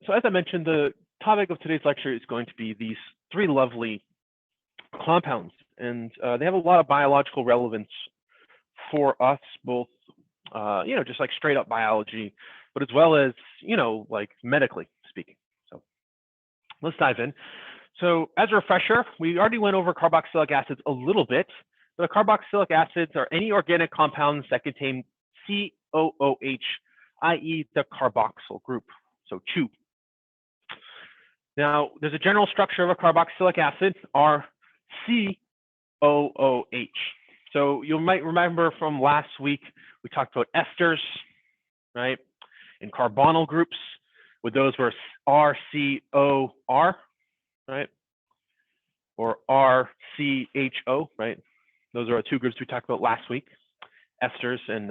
So as I mentioned, the topic of today's lecture is going to be these three lovely compounds, and they have a lot of biological relevance for us, both, just like straight up biology, but as well as, like medically speaking. So let's dive in. So as a refresher, we already went over carboxylic acids a little bit, but the carboxylic acids are any organic compounds that contain COOH, i.e. the carboxyl group, so CHO. Now, there's a general structure of a carboxylic acid, RCOOH. So you might remember from last week, we talked about esters, right? And carbonyl groups, with those were RCOR, right? Or RCHO, right? Those are our two groups we talked about last week, esters and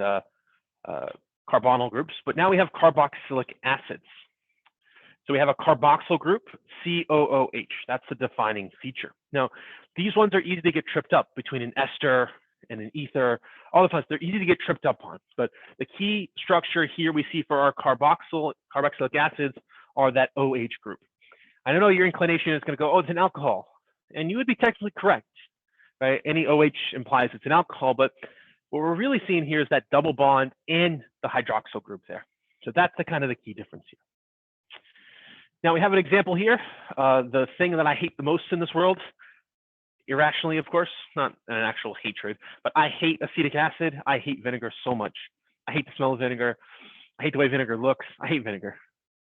carbonyl groups. But now we have carboxylic acids. So we have a carboxyl group, COOH. That's the defining feature. Now, these ones are easy to get tripped up between an ester and an ether. All the times, they're easy to get tripped up on. But the key structure here we see for our carboxylic acids are that OH group. I know your inclination is going to go, oh, it's an alcohol. And you would be technically correct, right? Any OH implies it's an alcohol. But what we're really seeing here is that double bond in the hydroxyl group there. So that's the kind of the key difference here. Now we have an example here. The thing that I hate the most in this world, irrationally, of course, not an actual hatred, but I hate acetic acid. I hate vinegar so much. I hate the smell of vinegar. I hate the way vinegar looks. I hate vinegar.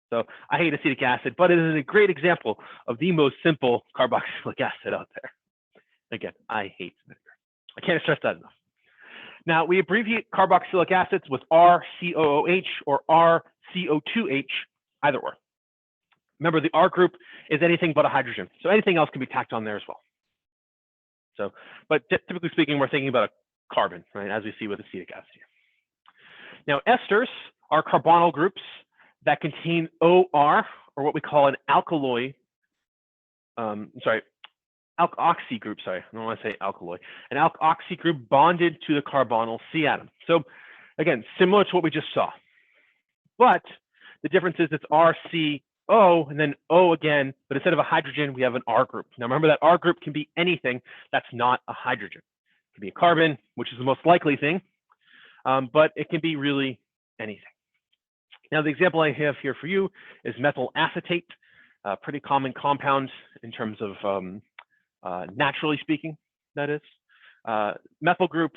So I hate acetic acid, but it is a great example of the most simple carboxylic acid out there. Again, I hate vinegar. I can't stress that enough. Now we abbreviate carboxylic acids with RCOOH or RCO2H, either or. Remember, the R group is anything but a hydrogen. So anything else can be tacked on there as well. So, but typically speaking, we're thinking about a carbon, right, as we see with acetic acid here. Now, esters are carbonyl groups that contain OR, or what we call an alkaloid, alkoxy group, sorry, I don't want to say alkaloid, an alkoxy group bonded to the carbonyl C atom. So again, similar to what we just saw, but the difference is it's RC O and then O again, but instead of a hydrogen, we have an R group. Now remember that R group can be anything that's not a hydrogen. It can be a carbon, which is the most likely thing, but it can be really anything. Now the example I have here for you is methyl acetate, a pretty common compound in terms of naturally speaking, that is. Methyl group,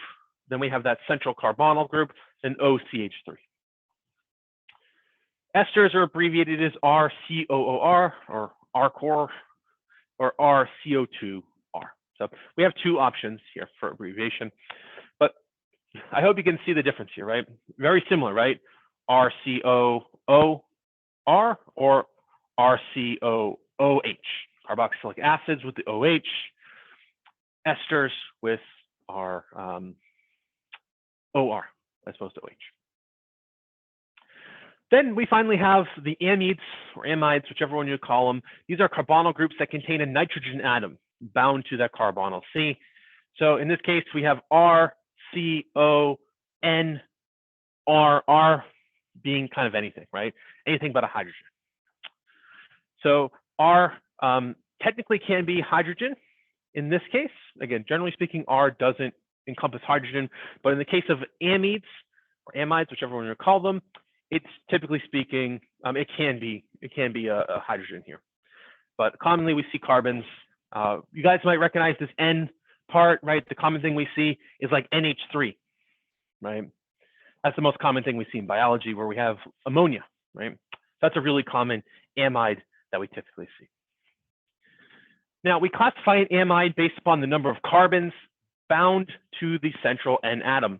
then we have that central carbonyl group, and OCH3. Esters are abbreviated as RCOOR or RCOR or RCO2R. So we have two options here for abbreviation, but I hope you can see the difference here, right? Very similar, right? RCOOR or RCOOH, carboxylic acids with the OH, esters with our OR as opposed to OH. Then we finally have the amides or amides, whichever one you call them. These are carbonyl groups that contain a nitrogen atom bound to that carbonyl C. So in this case, we have RCONRR being kind of anything, right? Anything but a hydrogen. So R technically can be hydrogen in this case. Again, generally speaking, R doesn't encompass hydrogen, but in the case of amides or amides, whichever one you call them, it's typically speaking, it can be a hydrogen here. But commonly we see carbons. You guys might recognize this N part, right? The common thing we see is like NH3, right? That's the most common thing we see in biology, where we have ammonia, right? That's a really common amide that we typically see. Now we classify an amide based upon the number of carbons bound to the central N atom.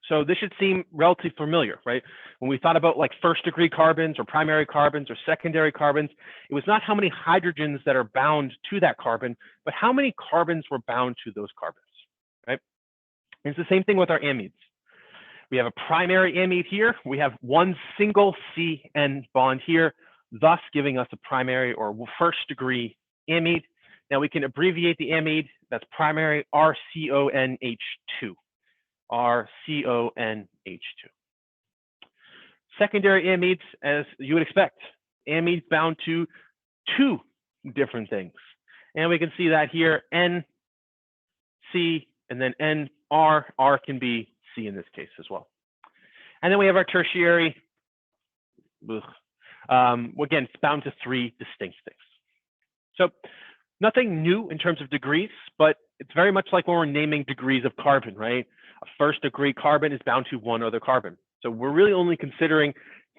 So this should seem relatively familiar, right? When we thought about like first degree carbons or primary carbons or secondary carbons, it was not how many hydrogens that are bound to that carbon, but how many carbons were bound to those carbons, right? And it's the same thing with our amides. We have a primary amide here. We have one single CN bond here, thus giving us a primary or first degree amide. Now we can abbreviate the amide, that's primary RCONH2. RCONH2. Secondary amides, as you would expect, amides bound to two different things. And we can see that here, N, C, and then N, R. R can be C in this case as well. And then we have our tertiary. Again, it's bound to three distinct things. So nothing new in terms of degrees, but it's very much like when we're naming degrees of carbon, right? A first degree carbon is bound to one other carbon. So we're really only considering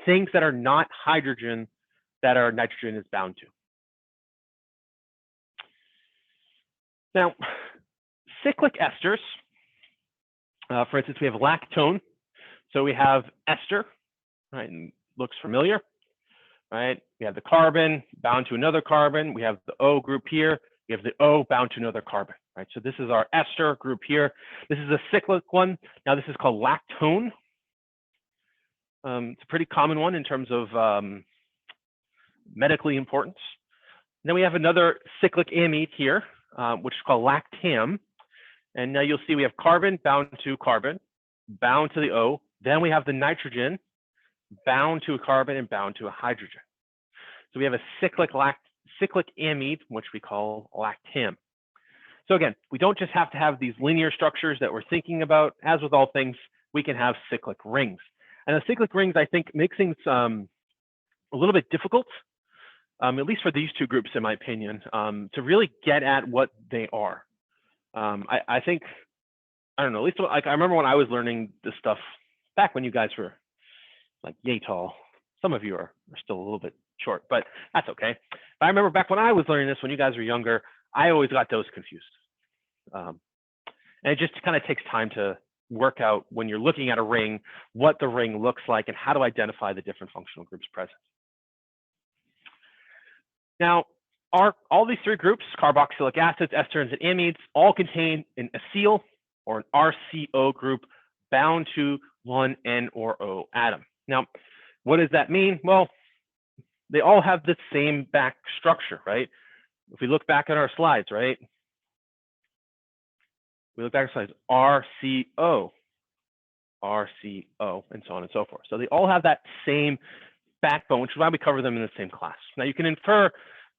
things that are not hydrogen that our nitrogen is bound to. Now, cyclic esters, for instance, we have lactone. So we have ester, right, and looks familiar, right? We have the carbon bound to another carbon. We have the O group here. We have the O bound to another carbon, right? So this is our ester group here. This is a cyclic one. Now this is called lactone. It's a pretty common one in terms of medically importance. Then we have another cyclic amide here, which is called lactam. And now you'll see we have carbon, bound to the O. Then we have the nitrogen bound to a carbon and bound to a hydrogen. So we have a cyclic amide, which we call lactam. So again, we don't just have to have these linear structures that we're thinking about. As with all things, we can have cyclic rings. And the cyclic rings, I think, makes things a little bit difficult, at least for these two groups, in my opinion, to really get at what they are. I think, I don't know, at least like I remember when I was learning this stuff back when you guys were like yay tall. Some of you are still a little bit short, but that's okay. But I remember back when I was learning this, when you guys were younger, I always got those confused. And it just kind of takes time to work out when you're looking at a ring, what the ring looks like and how to identify the different functional groups present. Now, all these three groups, carboxylic acids, esterns, and amides, all contain an acyl or an RCO group bound to one N or O atom. Now, what does that mean? Well, they all have the same back structure, right? If we look back at our slides, right? We look back at slides, RCO, and so on and so forth. So they all have that same backbone, which is why we cover them in the same class. Now you can infer,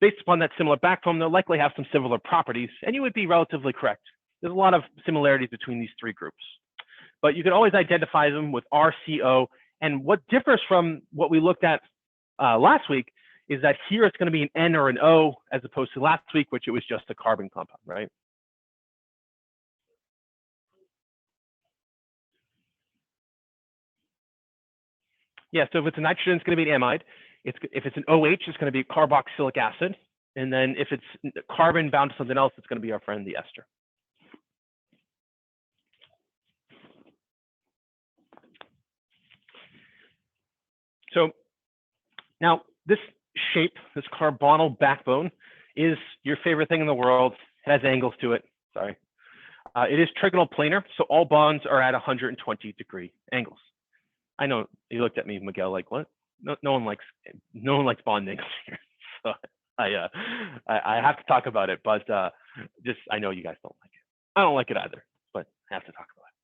based upon that similar backbone, they'll likely have some similar properties, and you would be relatively correct. There's a lot of similarities between these three groups. But you can always identify them with RCO. And what differs from what we looked at last week is that here it's going to be an N or an O, as opposed to last week, which it was just a carbon compound, right? Yeah, so if it's a nitrogen, it's going to be an amide. If it's an OH, it's going to be carboxylic acid. And then if it's carbon bound to something else, it's going to be our friend, the ester. So now this shape, this carbonyl backbone, is your favorite thing in the world. It has angles to it. Sorry. It is trigonal planar, so all bonds are at 120-degree angles. I know you looked at me, Miguel, like what? No one likes bond angles here. So I have to talk about it, but just I know you guys don't like it. I don't like it either, but I have to talk about it.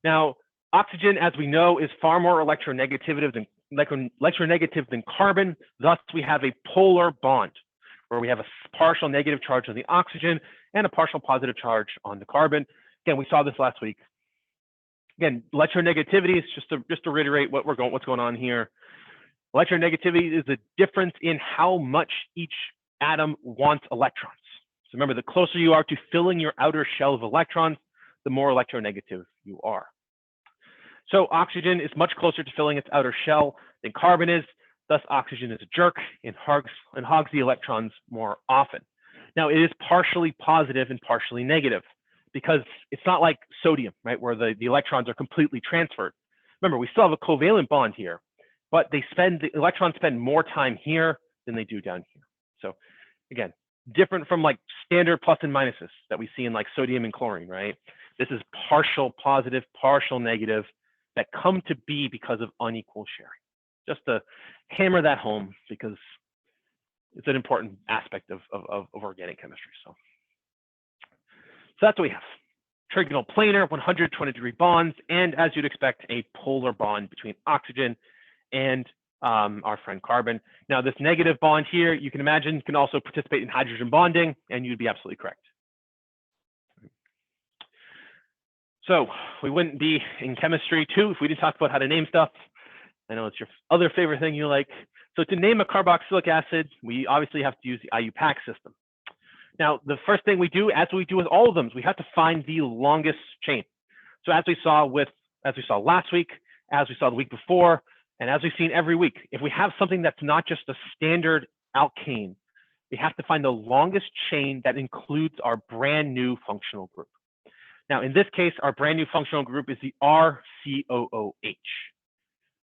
Now, oxygen, as we know, is far more electronegative than carbon. Thus, we have a polar bond where we have a partial negative charge on the oxygen and a partial positive charge on the carbon. Again, we saw this last week. Again, electronegativity is just to reiterate what's going on here. Electronegativity is the difference in how much each atom wants electrons. So remember, the closer you are to filling your outer shell of electrons, the more electronegative you are. So oxygen is much closer to filling its outer shell than carbon is. Thus, oxygen is a jerk and hogs the electrons more often. Now, it is partially positive and partially negative because it's not like sodium, right, where the electrons are completely transferred. Remember, we still have a covalent bond here, but the electrons spend more time here than they do down here. So again, different from like standard plus and minuses that we see in like sodium and chlorine, right? This is partial positive, partial negative that come to be because of unequal sharing. Just to hammer that home because it's an important aspect of organic chemistry. So that's what we have. Trigonal planar, 120-degree bonds, and as you'd expect, a polar bond between oxygen and our friend carbon. Now, this negative bond here, you can imagine, can also participate in hydrogen bonding, and you'd be absolutely correct. So we wouldn't be in chemistry too if we didn't talk about how to name stuff. I know it's your other favorite thing you like. So to name a carboxylic acid, we obviously have to use the IUPAC system. Now, the first thing we do, as we do with all of them, is we have to find the longest chain. So as we saw last week, as we saw the week before, and as we've seen every week, if we have something that's not just a standard alkane, we have to find the longest chain that includes our brand new functional group. Now, in this case, our brand new functional group is the RCOOH.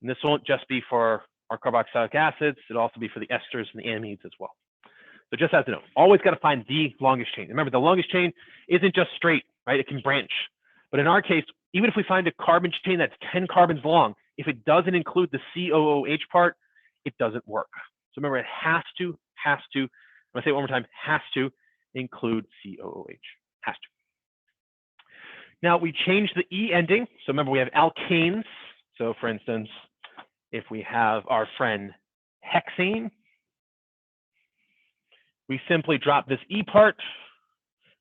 And this won't just be for our carboxylic acids, it'll also be for the esters and the amides as well. So just as a note, always got to find the longest chain. Remember, the longest chain isn't just straight, right? It can branch. But in our case, even if we find a carbon chain that's 10 carbons long, if it doesn't include the COOH part, it doesn't work. So remember, it has to, I'm gonna say it one more time, has to include COOH, has to. Now we change the E ending. So remember, we have alkanes. So for instance, if we have our friend hexane, we simply drop this E part,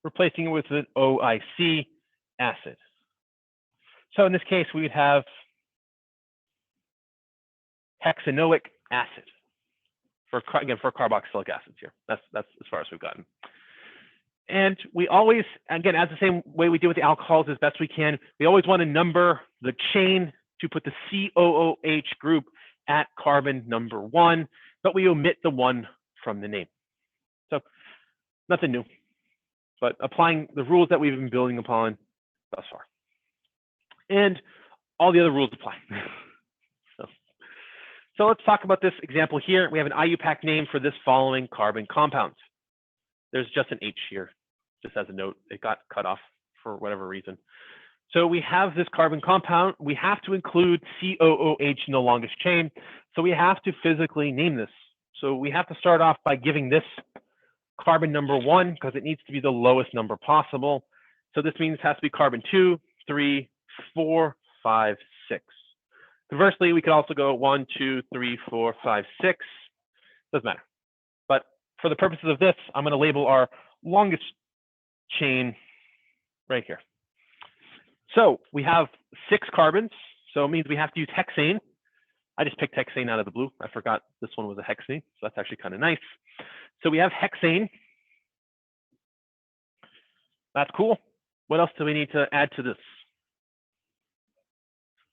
replacing it with an OIC acid. So in this case, we would have hexanoic acid for carboxylic acids here. That's as far as we've gotten. And we always, again, as the same way we do with the alcohols as best we can, we always want to number the chain to put the COOH group at carbon number 1, but we omit the 1 from the name. So nothing new, but applying the rules that we've been building upon thus far. And all the other rules apply. So let's talk about this example here. We have an IUPAC name for this following carbon compound. There's just an H here, just as a note. It got cut off for whatever reason. So we have this carbon compound. We have to include COOH in the longest chain. So we have to physically name this. So we have to start off by giving this carbon number 1 because it needs to be the lowest number possible. So this means it has to be carbon 2, 3, 4, 5, 6. Conversely, we could also go 1, 2, 3, 4, 5, 6. Doesn't matter. But for the purposes of this, I'm going to label our longest chain right here. So we have 6 carbons. So it means we have to use hexane. I just picked hexane out of the blue. I forgot this one was a hexane. So that's actually kind of nice. So we have hexane. That's cool. What else do we need to add to this?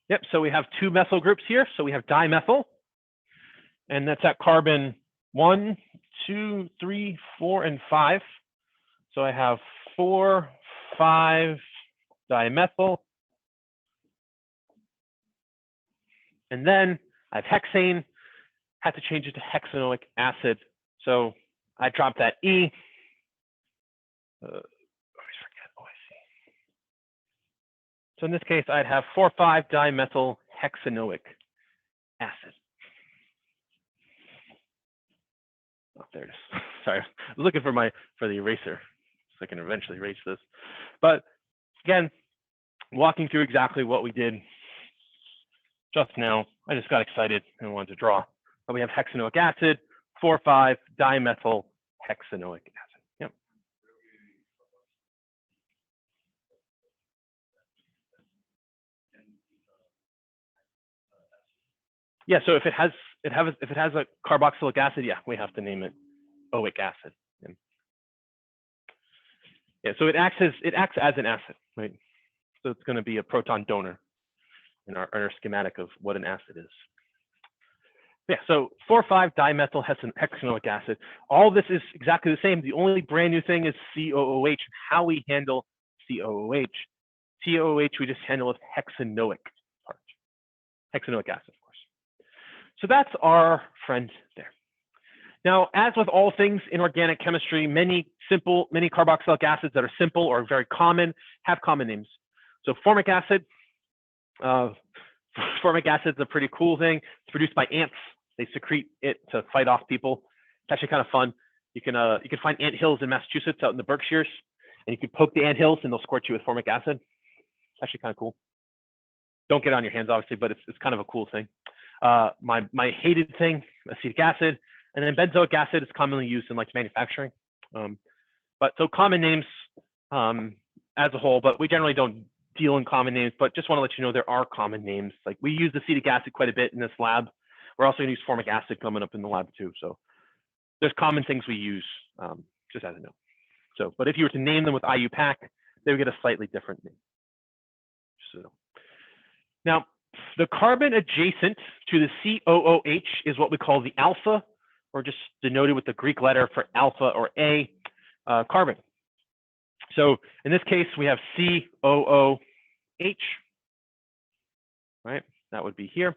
Yep, so we have 2 methyl groups here. So we have dimethyl, and that's at carbon 1, 2, 3, 4, and 5. So I have 4, 5 dimethyl. And then I have hexane, had to change it to hexanoic acid. So I dropped that E. So in this case, I'd have 4,5-dimethyl hexanoic acid. Oh, there it is. Sorry, I was looking for the eraser so I can eventually erase this. But again, walking through exactly what we did just now. I just got excited and wanted to draw. But we have hexanoic acid, 4,5-dimethyl hexanoic acid. Yep. Yeah, so if it has a carboxylic acid, yeah, we have to name it oic acid. Yeah, so it acts as an acid, right? So it's going to be a proton donor in our schematic of what an acid is. Yeah, so 4,5-dimethyl hexanoic acid. All this is exactly the same. The only brand new thing is COOH, how we handle COOH. COOH we just handle with hexanoic part. Hexanoic acid, of course. So that's our friend there. Now, as with all things in organic chemistry, many carboxylic acids that are simple or very common have common names. So formic acid. Formic acid is a pretty cool thing. It's produced by ants. They secrete it to fight off people. It's actually kind of fun. You can find ant hills in Massachusetts out in the Berkshires, and you can poke the ant hills and they'll squirt you with formic acid. It's actually kind of cool. Don't get it on your hands, obviously, but it's kind of a cool thing. my hated thing, acetic acid, and then benzoic acid is commonly used in like manufacturing. But so common names as a whole, but we generally don't deal in common names, but just want to let you know there are common names. Like we use acetic acid quite a bit in this lab. We're also going to use formic acid coming up in the lab too. So there's common things we use, just as a note. So, but if you were to name them with IUPAC, they would get a slightly different name. So now, the carbon adjacent to the COOH is what we call the alpha, or just denoted with the Greek letter for alpha or A carbon. So in this case, we have COOH, right? That would be here.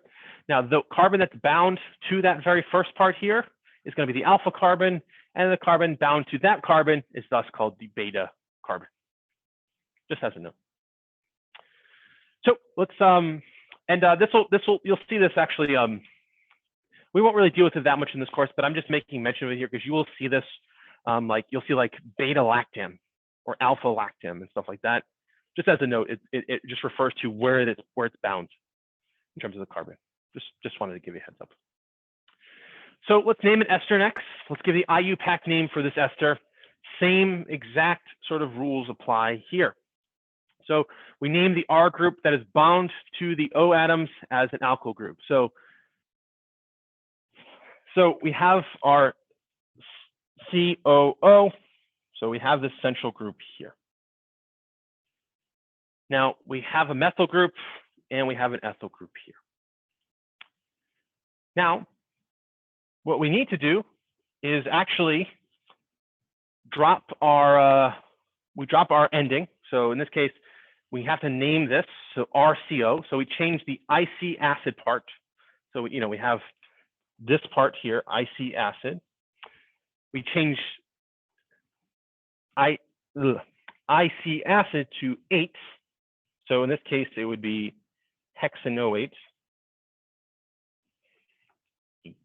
Now, the carbon that's bound to that very first part here is going to be the alpha carbon, and the carbon bound to that carbon is thus called the beta carbon, just as a note. So let's, you'll see this actually, we won't really deal with it that much in this course, but I'm just making mention of it here because you will see this, like you'll see like beta lactam or alpha lactam and stuff like that. Just as a note, it just refers to where it's bound in terms of the carbon. Just wanted to give you a heads up. So let's name it ester next. Let's give the IUPAC name for this ester. Same exact sort of rules apply here. So we name the R group that is bound to the O atoms as an alkyl group. So we have our COO. So we have this central group here. Now we have a methyl group and we have an ethyl group here. Now, what we need to do is actually drop our ending. So in this case, we have to name this, so RCO. So we change the IC acid part. So we have this part here, IC acid. We change IC acid to 8. So in this case, it would be hexanoate 8.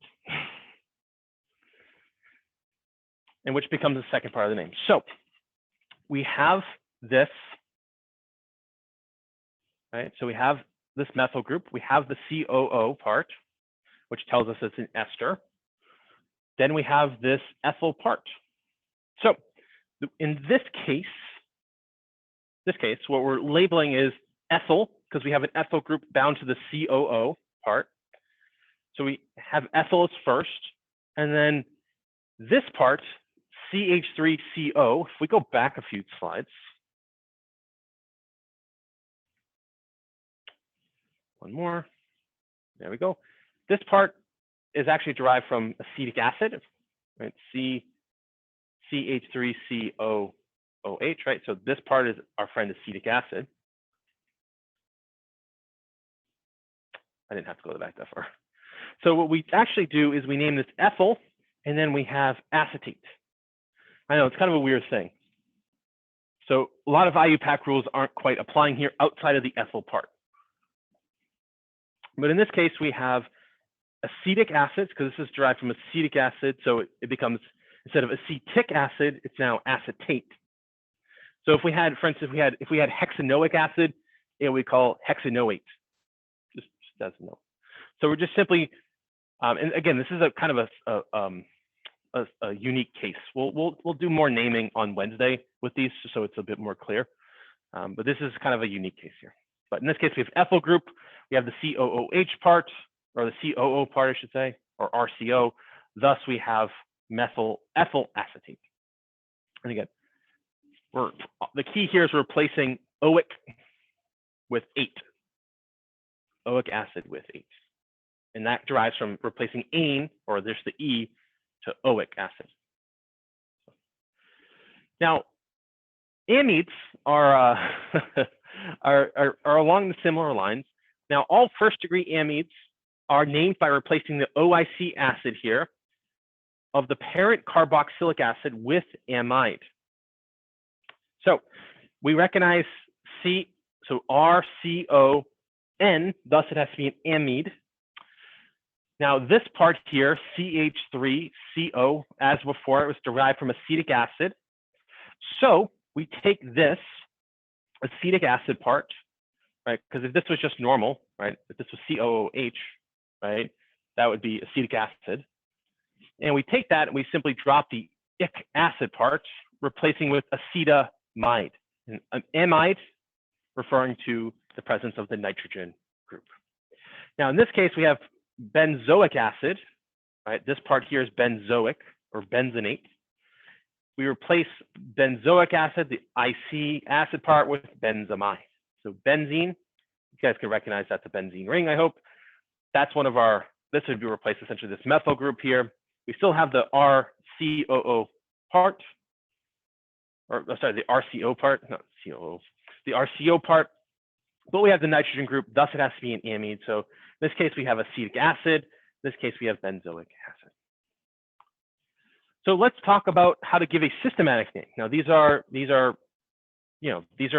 And which becomes the second part of the name. So we have this, right? So we have this methyl group. We have the COO part, which tells us it's an ester. Then we have this ethyl part. So in this case, what we're labeling is ethyl, because we have an ethyl group bound to the COO part. So we have ethyl as first, and then this part, CH3CO, if we go back a few slides. One more. There we go. This part is actually derived from acetic acid, right? CH3COOH, right? So this part is our friend acetic acid. I didn't have to go back that far. So what we actually do is we name this ethyl, and then we have acetate. I know it's kind of a weird thing. So a lot of IUPAC rules aren't quite applying here outside of the ethyl part. But in this case, we have acetic acids, because this is derived from acetic acid. So it becomes, instead of acetic acid, it's now acetate. So if we had, for instance, if we had hexanoic acid, it would call hexanoate, just as a note. So we're just simply, and again, this is a kind of a unique case. We'll do more naming on Wednesday with these, so it's a bit more clear. But this is kind of a unique case here. But in this case, we have ethyl group. We have the COOH part, or the COO part, I should say, or RCO. Thus, we have ethyl acetate. And again, the key here is replacing oic with 8. Oic acid with 8. And that derives from replacing ane, or there's the E, to oic acid. Now, amides are along the similar lines. Now, all first-degree amides are named by replacing the OIC acid here of the parent carboxylic acid with amide. So we recognize so RCON, thus it has to be an amide. Now this part here, CH3CO, as before, it was derived from acetic acid. So we take this acetic acid part, right? Because if this was just normal, right? If this was COOH, right? That would be acetic acid. And we take that and we simply drop the ic acid part, replacing with acetamide. And an amide referring to the presence of the nitrogen group. Now, in this case, we have benzoic acid, right? This part here is benzoic or benzonate. We replace benzoic acid, the IC acid part, with benzamide. So benzene, you guys can recognize that's a benzene ring, I hope. That's one of our, this would be replaced essentially this methyl group here. We still have the RCOO part, or sorry, the RCO part, not COO, the RCO part, but we have the nitrogen group, thus it has to be an amide. So in this case, we have acetic acid. In this case, we have benzoic acid. So let's talk about how to give a systematic name. Now, these are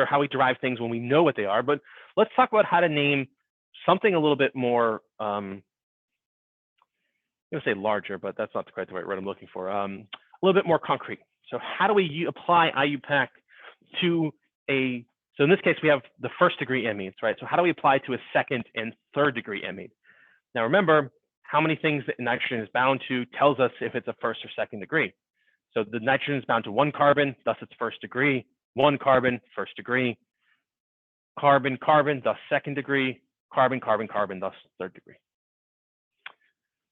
how we derive things when we know what they are, but let's talk about how to name something a little bit more, I'm going to say larger, but that's not quite the right word I'm looking for, a little bit more concrete. So how do we apply IUPAC to a, so in this case, we have the first degree amides, right? So how do we apply to a second and third degree amide? Now, remember, how many things that nitrogen is bound to tells us if it's a first or second degree. So the nitrogen is bound to one carbon, thus it's first degree, one carbon, first degree, carbon, carbon, thus second degree, carbon, carbon, carbon, thus third degree.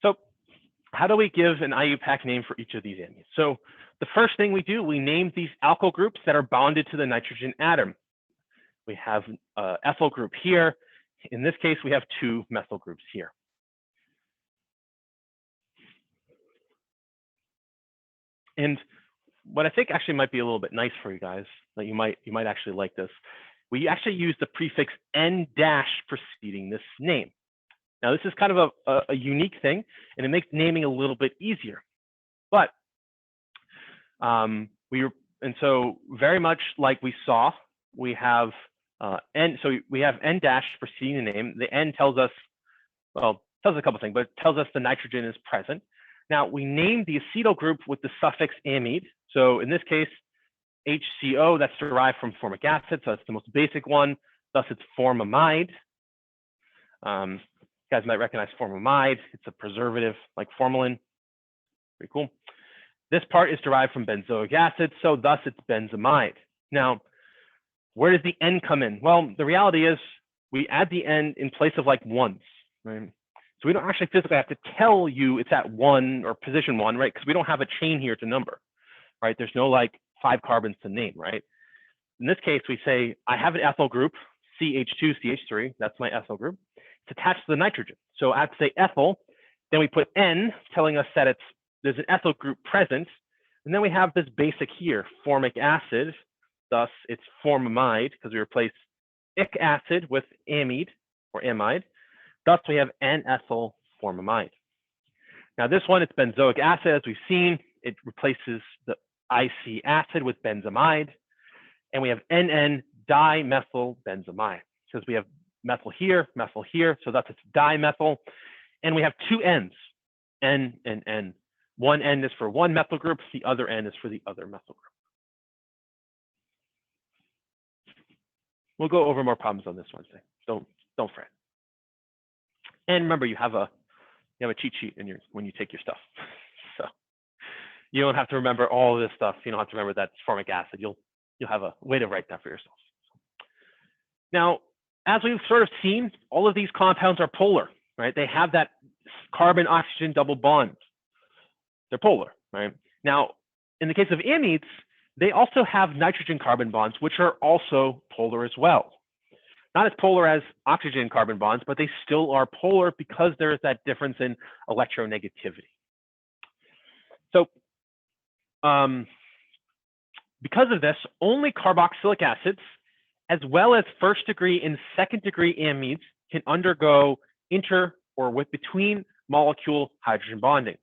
So how do we give an IUPAC name for each of these amides? So the first thing we do, we name these alkyl groups that are bonded to the nitrogen atom. We have ethyl group here. In this case, we have two methyl groups here. And what I think actually might be a little bit nice for you guys, that you might actually like this, we actually use the prefix N- preceding this name. Now, this is kind of a unique thing, and it makes naming a little bit easier. But so very much like we saw, we have N. So we have N- preceding the name. The N tells us, well, tells us a couple things, but it tells us the nitrogen is present. Now, we name the acetyl group with the suffix amide. So in this case, HCO, that's derived from formic acid. So that's the most basic one. Thus, it's formamide. You guys might recognize formamide. It's a preservative like formalin. Pretty cool. This part is derived from benzoic acid. So thus, it's benzamide. Now, where does the N come in? Well, the reality is we add the N in place of like ones, right? So we don't actually physically have to tell you it's at one or position one, right? Because we don't have a chain here to number, right? There's no like 5 carbons to name, right? In this case, we say, I have an ethyl group, CH2, CH3, that's my ethyl group. It's attached to the nitrogen. So I have to say ethyl, then we put N, telling us that there's an ethyl group present. And then we have this basic here, formic acid. Thus, it's formamide, because we replace ic acid with amide, or amide. Thus, we have N-ethyl formamide. Now, this one, it's benzoic acid, as we've seen. It replaces the IC acid with benzamide. And we have NN-dimethyl benzamide, because we have methyl here, so that's its dimethyl. And we have two N's, N and N. One N is for one methyl group, the other N is for the other methyl group. We'll go over more problems on this Wednesday. Don't fret. And remember, you have a cheat sheet when you take your stuff. So you don't have to remember all of this stuff. You don't have to remember that it's formic acid. You'll have a way to write that for yourself. Now, as we've sort of seen, all of these compounds are polar, right? They have that carbon-oxygen double bond. They're polar, right? Now, in the case of amides, they also have nitrogen carbon bonds, which are also polar as well. Not as polar as oxygen carbon bonds, but they still are polar because there is that difference in electronegativity. So because of this, only carboxylic acids, as well as first degree and second degree amides, can undergo between molecule hydrogen bonding.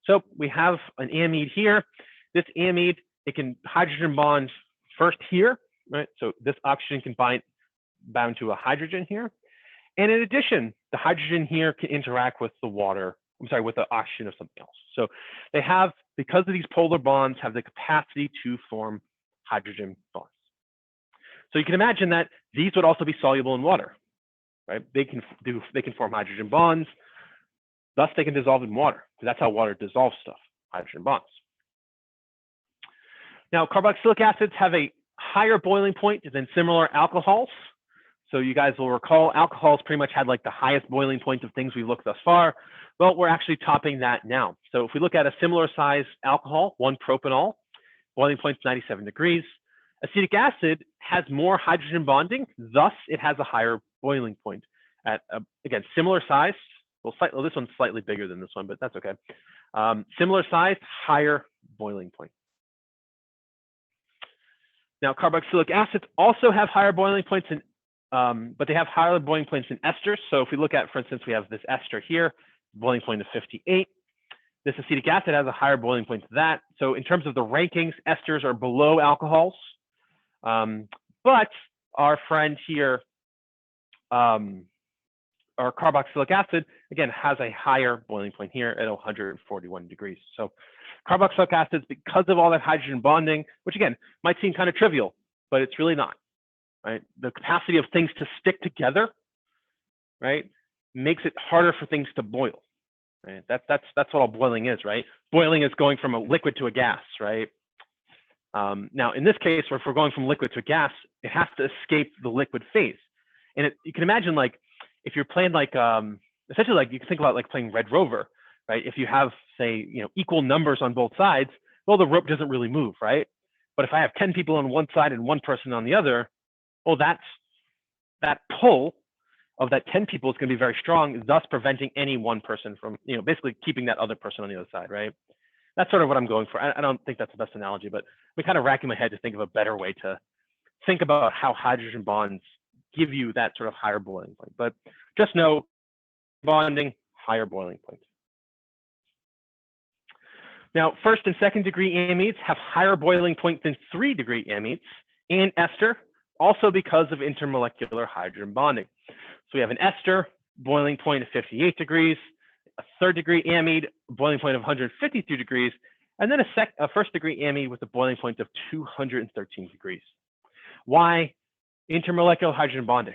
So we have an amide here. This amide, it can hydrogen bond first here, right? So this oxygen can bound to a hydrogen here. And in addition, the hydrogen here can interact with the with the oxygen of something else. So they have, because of these polar bonds, have the capacity to form hydrogen bonds. So you can imagine that these would also be soluble in water, right? They can form hydrogen bonds. Thus, they can dissolve in water, because that's how water dissolves stuff, hydrogen bonds. Now, carboxylic acids have a higher boiling point than similar alcohols. So you guys will recall alcohols pretty much had like the highest boiling point of things we've looked thus far. Well, we're actually topping that now. So if we look at a similar size alcohol, 1-propanol, boiling point is 97 degrees. Acetic acid has more hydrogen bonding, thus it has a higher boiling point at, again, similar size. Well, this one's slightly bigger than this one, but that's okay. Similar size, higher boiling point. Now, carboxylic acids also have higher boiling points, but they have higher boiling points in esters. So if we look at, for instance, we have this ester here, boiling point of 58. This acetic acid has a higher boiling point to that. So in terms of the rankings, esters are below alcohols. But our friend here, our carboxylic acid, again, has a higher boiling point here at 141 degrees. So carboxylic acids, because of all that hydrogen bonding, which again, might seem kind of trivial, but it's really not, right? The capacity of things to stick together, right, makes it harder for things to boil, right? That's what all boiling is, right? Boiling is going from a liquid to a gas, right? Now, in this case, if we're going from liquid to gas, it has to escape the liquid phase. And you can imagine, like, if you're playing like, essentially, like you can think about like playing Red Rover, right? If you have, say, equal numbers on both sides, well, the rope doesn't really move, right? But if I have 10 people on one side and one person on the other, well, that pull of that 10 people is going to be very strong, thus preventing any one person from, basically keeping that other person on the other side, right? That's sort of what I'm going for. I don't think that's the best analogy, but I'm kind of racking my head to think of a better way to think about how hydrogen bonds give you that sort of higher boiling point. But just know, bonding, higher boiling point. Now, first and second degree amides have higher boiling point than 3-degree amides and ester, also because of intermolecular hydrogen bonding. So we have an ester, boiling point of 58 degrees, a third-degree amide, boiling point of 153 degrees, and then a first-degree amide with a boiling point of 213 degrees. Why intermolecular hydrogen bonding?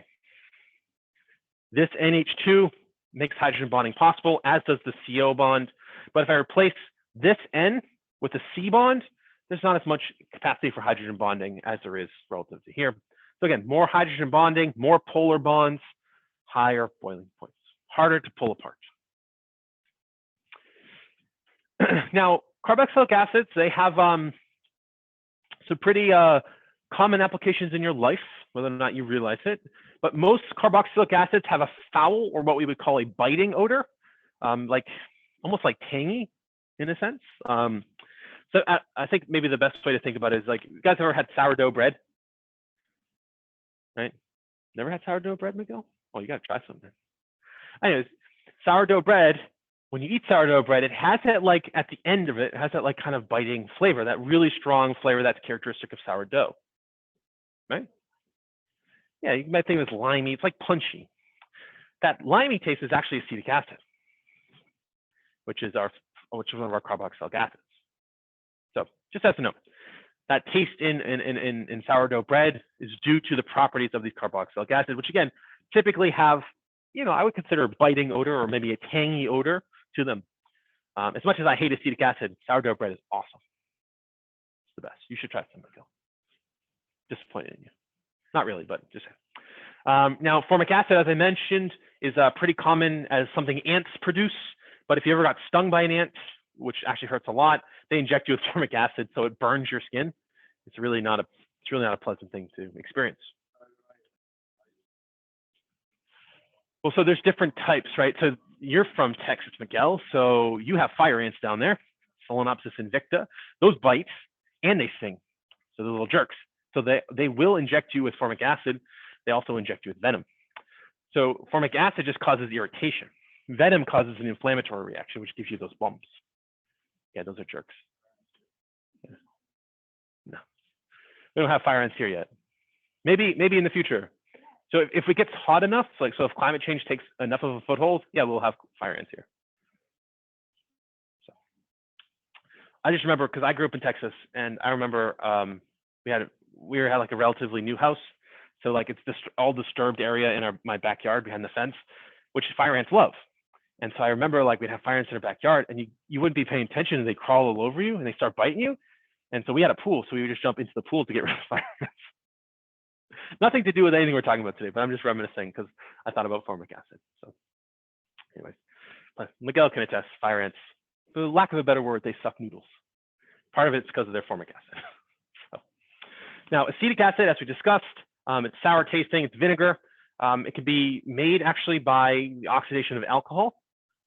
This NH2 makes hydrogen bonding possible, as does the CO bond. But if I replace this N with a C bond, there's not as much capacity for hydrogen bonding as there is relative to here. So again, more hydrogen bonding, more polar bonds, higher boiling points, harder to pull apart. Now, carboxylic acids, they have some pretty common applications in your life, whether or not you realize it. But most carboxylic acids have a foul, or what we would call a biting odor, almost like tangy in a sense. So I think maybe the best way to think about it is, like, you guys ever had sourdough bread? Right? Never had sourdough bread, Miguel? Oh, you got to try something. Anyways, sourdough bread, when you eat sourdough bread, it has that, like, at the end of it, it has that, like, kind of biting flavor, that really strong flavor that's characteristic of sourdough, right? Yeah, you might think it's limey. It's like punchy. That limey taste is actually acetic acid, which is one of our carboxylic acids. So just as a note, that taste in sourdough bread is due to the properties of these carboxylic acids, which again typically have, I would consider a biting odor or maybe a tangy odor to them. As much as I hate acetic acid, sourdough bread is awesome. It's the best. You should try some, Miguel. Disappointed in you. Not really, but just. Now, formic acid, as I mentioned, is pretty common as something ants produce. But if you ever got stung by an ant, which actually hurts a lot, they inject you with formic acid, so it burns your skin. It's really not a pleasant thing to experience. Well, so there's different types, right? So you're from Texas, Miguel, so you have fire ants down there, Solenopsis invicta. Those bite and they sting, so they're little jerks. So they will inject you with formic acid. They also inject you with venom. So formic acid just causes irritation. Venom causes an inflammatory reaction, which gives you those bumps. Yeah, those are jerks. Yeah. No, we don't have fire ants here yet. Maybe in the future. So if it gets hot enough, so if climate change takes enough of a foothold, yeah, we'll have fire ants here. So I just remember, because I grew up in Texas, and I remember we had like a relatively new house, so like it's all disturbed area in my backyard behind the fence, which fire ants love. And so I remember like we'd have fire ants in our backyard, and you wouldn't be paying attention, and they crawl all over you and they start biting you. And so we had a pool, so we would just jump into the pool to get rid of fire ants. Nothing to do with anything we're talking about today, but I'm just reminiscing because I thought about formic acid. So anyways, but Miguel can attest, fire ants, for lack of a better word, they suck noodles. Part of it's because of their formic acid. So, now, acetic acid, as we discussed, it's sour tasting, it's vinegar. It can be made actually by the oxidation of alcohol.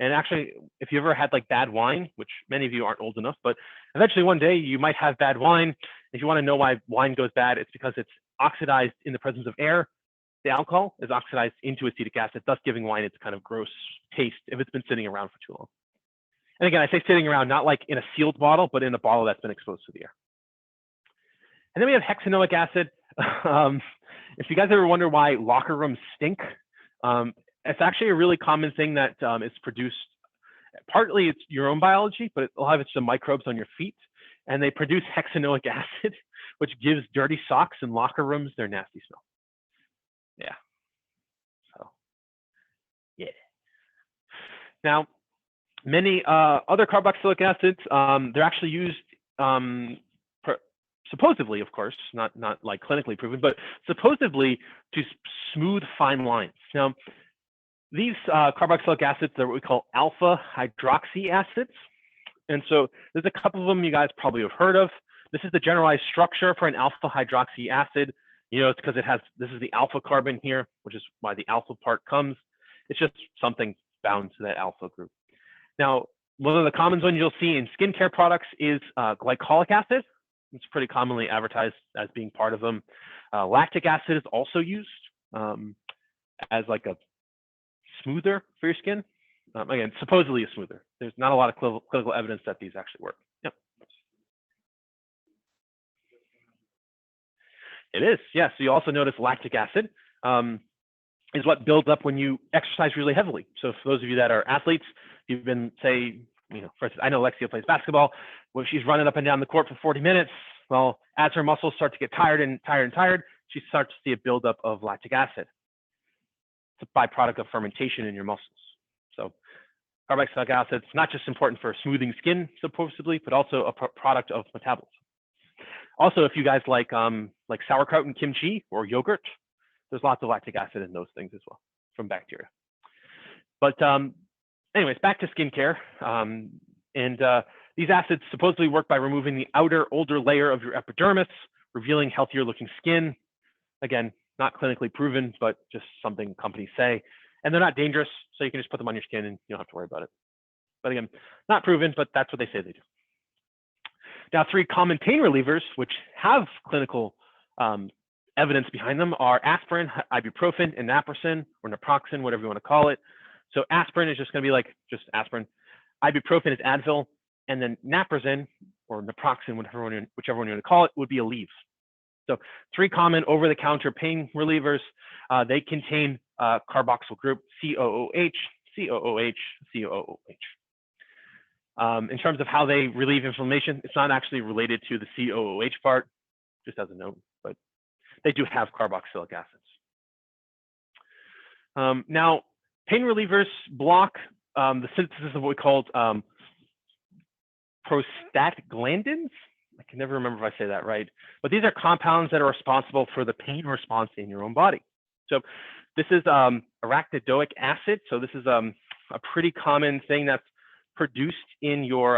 And actually, if you ever had like bad wine, which many of you aren't old enough, but eventually one day you might have bad wine. If you want to know why wine goes bad, it's because it's oxidized in the presence of air. The alcohol is oxidized into acetic acid, thus giving wine its kind of gross taste if it's been sitting around for too long. And again, I say sitting around, not like in a sealed bottle, but in a bottle that's been exposed to the air. And then we have hexanomic acid. If you guys ever wonder why locker rooms stink, it's actually a really common thing that is produced. Partly it's your own biology, but a lot of it's the microbes on your feet. And they produce hexanoic acid, which gives dirty socks in locker rooms their nasty smell. Yeah. So, yeah. Now, many other carboxylic acids, they're actually used supposedly, of course, not like clinically proven, but supposedly to smooth fine lines. Now, these carboxylic acids are what we call alpha hydroxy acids. And so there's a couple of them you guys probably have heard of. This is the generalized structure for an alpha hydroxy acid. You know, it's because it has, this is the alpha carbon here, which is why the alpha part comes. It's just something bound to that alpha group. Now, one of the common ones you'll see in skincare products is glycolic acid. It's pretty commonly advertised as being part of them. Lactic acid is also used as like a smoother for your skin. Again, supposedly a smoother. There's not a lot of clinical evidence that these actually work. Yep. It is, yes. So you also notice lactic acid is what builds up when you exercise really heavily. So for those of you that are athletes, you've been, say, you know, for instance, I know Alexia plays basketball. When she's running up and down the court for 40 minutes, well, as her muscles start to get tired, she starts to see a buildup of lactic acid. It's a byproduct of fermentation in your muscles. So carboxylic acid is not just important for smoothing skin, supposedly, but also a product of metabolism. Also, if you guys like sauerkraut and kimchi or yogurt, there's lots of lactic acid in those things as well from bacteria. But anyways, back to skincare. These acids supposedly work by removing the outer, older layer of your epidermis, revealing healthier looking skin. Again, not clinically proven, but just something companies say. And they're not dangerous, so you can just put them on your skin and you don't have to worry about it. But again, not proven, but that's what they say they do. Now, 3 common pain relievers, which have clinical evidence behind them, are aspirin, ibuprofen, and naproxen, or naproxen, whatever you want to call it. So aspirin is just going to be like just aspirin. Ibuprofen is Advil, and then naproxen, or naproxen, whichever one you want to call it, would be Aleve. So 3 common over-the-counter pain relievers. They contain carboxyl group COOH, COOH, COOH. In terms of how they relieve inflammation, it's not actually related to the COOH part, just as a note, but they do have carboxylic acids. Now, pain relievers block the synthesis of what we called prostaglandins. I can never remember if I say that right, but these are compounds that are responsible for the pain response in your own body. So this is arachidonic acid. So this is a pretty common thing that's produced in your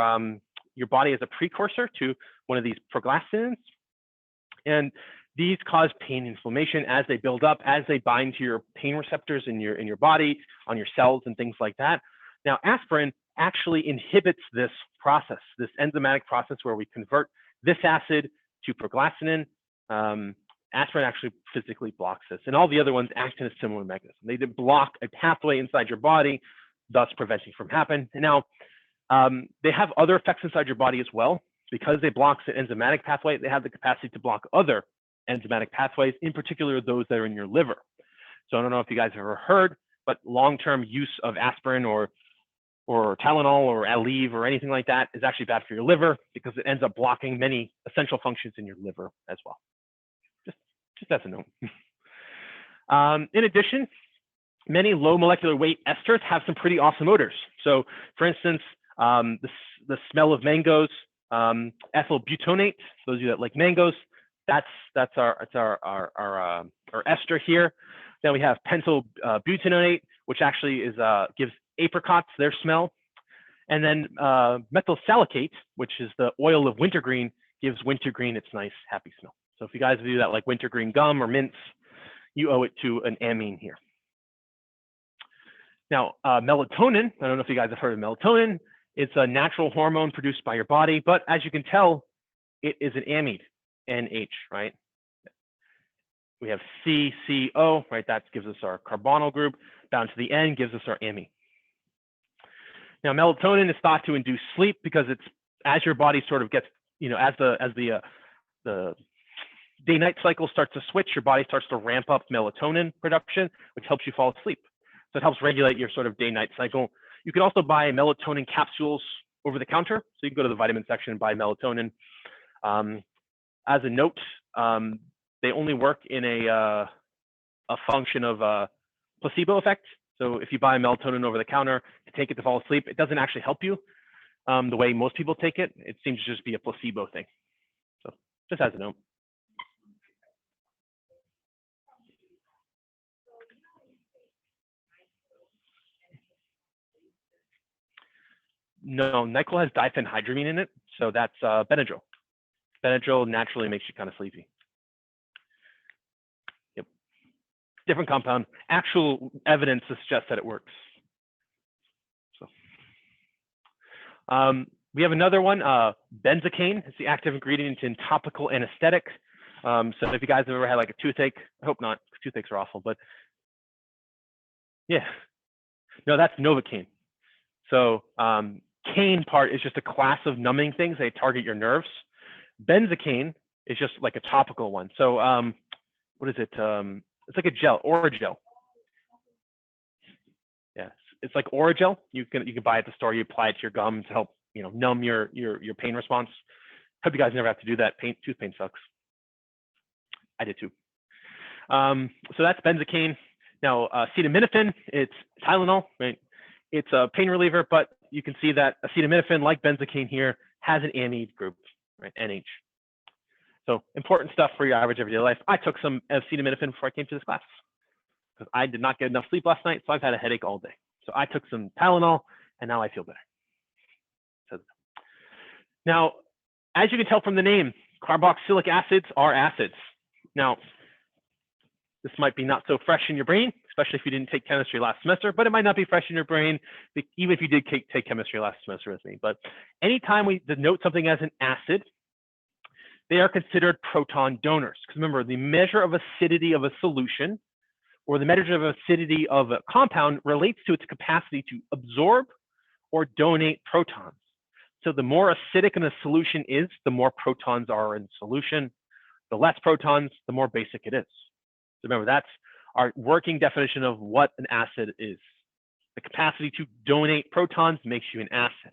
body as a precursor to one of these proglastinins. And these cause pain inflammation as they build up, as they bind to your pain receptors in your body, on your cells and things like that. Now, aspirin actually inhibits this process, this enzymatic process where we convert this acid to proglastin. Aspirin actually physically blocks this, and all the other ones act in a similar mechanism. They block a pathway inside your body, thus preventing from happening. And now, they have other effects inside your body as well. Because they block the enzymatic pathway, they have the capacity to block other enzymatic pathways, in particular those that are in your liver. So I don't know if you guys have ever heard, but long-term use of aspirin or Tylenol or Aleve or anything like that is actually bad for your liver because it ends up blocking many essential functions in your liver as well. Just as a note. In addition, many low molecular weight esters have some pretty awesome odors. So for instance, the smell of mangoes, ethyl butonate, for those of you that like mangoes, that's our ester here. Then we have pentyl butanate, which actually is gives apricots their smell. And then methyl salicate, which is the oil of wintergreen, gives wintergreen its nice happy smell. So if you guys do that like wintergreen gum or mints, you owe it to an amine here. Now, melatonin, I don't know if you guys have heard of melatonin. It's a natural hormone produced by your body, but as you can tell, it is an amide, NH, right? We have CCO, right? That gives us our carbonyl group. Down to the N gives us our amine. Now, melatonin is thought to induce sleep because it's as your body sort of gets, you know, as the day-night cycle starts to switch, your body starts to ramp up melatonin production, which helps you fall asleep. So it helps regulate your sort of day-night cycle. You can also buy melatonin capsules over the counter. So you can go to the vitamin section and buy melatonin. As a note, they only work in a function of placebo effect. So if you buy melatonin over the counter to take it to fall asleep, it doesn't actually help you the way most people take it. It seems to just be a placebo thing. So just as a note. No, NyQuil has diphenhydramine in it, so that's Benadryl. Benadryl naturally makes you kind of sleepy. Yep. Different compound. Actual evidence suggests that it works. So, we have another one, benzocaine. It's the active ingredient in topical anesthetic. So if you guys have ever had like a toothache, I hope not, because toothaches are awful, but yeah. No, that's Novocaine. So cane part is just a class of numbing things. They target your nerves. Benzocaine is just like a topical one. So what is it? It's like a gel, Oragel. Yes, it's like Oragel. You can buy it at the store. You apply it to your gum to help numb your pain response. Hope you guys never have to do that. Tooth pain sucks. I did too. So that's benzocaine. Now acetaminophen, it's Tylenol, right? It's a pain reliever, but you can see that acetaminophen, like benzocaine here, has an amide group, right? NH. So important stuff for your average everyday life. I took some acetaminophen before I came to this class because I did not get enough sleep last night, so I've had a headache all day. So I took some Tylenol, and now I feel better. So, now, as you can tell from the name, carboxylic acids are acids. Now, this might be not so fresh in your brain, especially if you didn't take chemistry last semester, but it might not be fresh in your brain, even if you did take chemistry last semester with me. But anytime we denote something as an acid, they are considered proton donors. Because remember, the measure of acidity of a solution or the measure of acidity of a compound relates to its capacity to absorb or donate protons. So the more acidic in a solution is, the more protons are in solution. The less protons, the more basic it is. So remember, that's our working definition of what an acid is. The capacity to donate protons makes you an acid.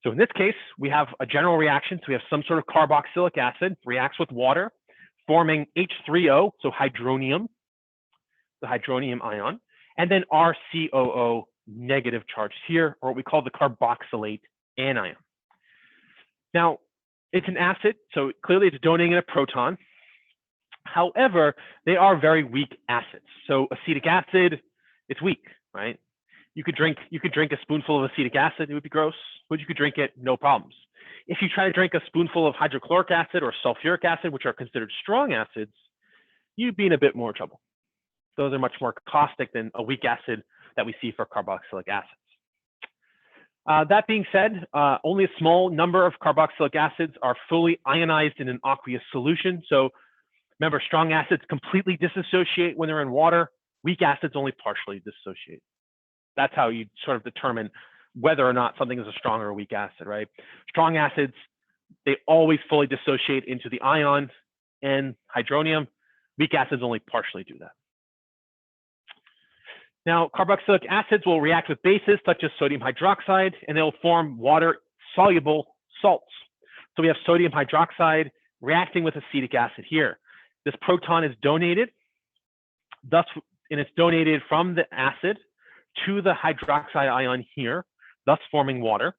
So in this case, we have a general reaction. So we have some sort of carboxylic acid reacts with water, forming H3O, so hydronium, the hydronium ion, and then RCOO negative charge here, or what we call the carboxylate anion. Now, it's an acid, so clearly it's donating a proton. However, they are very weak acids. So acetic acid, it's weak, right? You could drink a spoonful of acetic acid, it would be gross, but you could drink it, no problems. If you try to drink a spoonful of hydrochloric acid or sulfuric acid, which are considered strong acids, you'd be in a bit more trouble. Those are much more caustic than a weak acid that we see for carboxylic acids. That being said, only a small number of carboxylic acids are fully ionized in an aqueous solution. So remember, strong acids completely dissociate when they're in water. Weak acids only partially dissociate. That's how you sort of determine whether or not something is a strong or a weak acid, right? Strong acids, they always fully dissociate into the ion and hydronium. Weak acids only partially do that. Now, carboxylic acids will react with bases such as sodium hydroxide, and they'll form water-soluble salts. So we have sodium hydroxide reacting with acetic acid here. This proton is donated. Thus, and it's donated from the acid to the hydroxide ion here, thus forming water.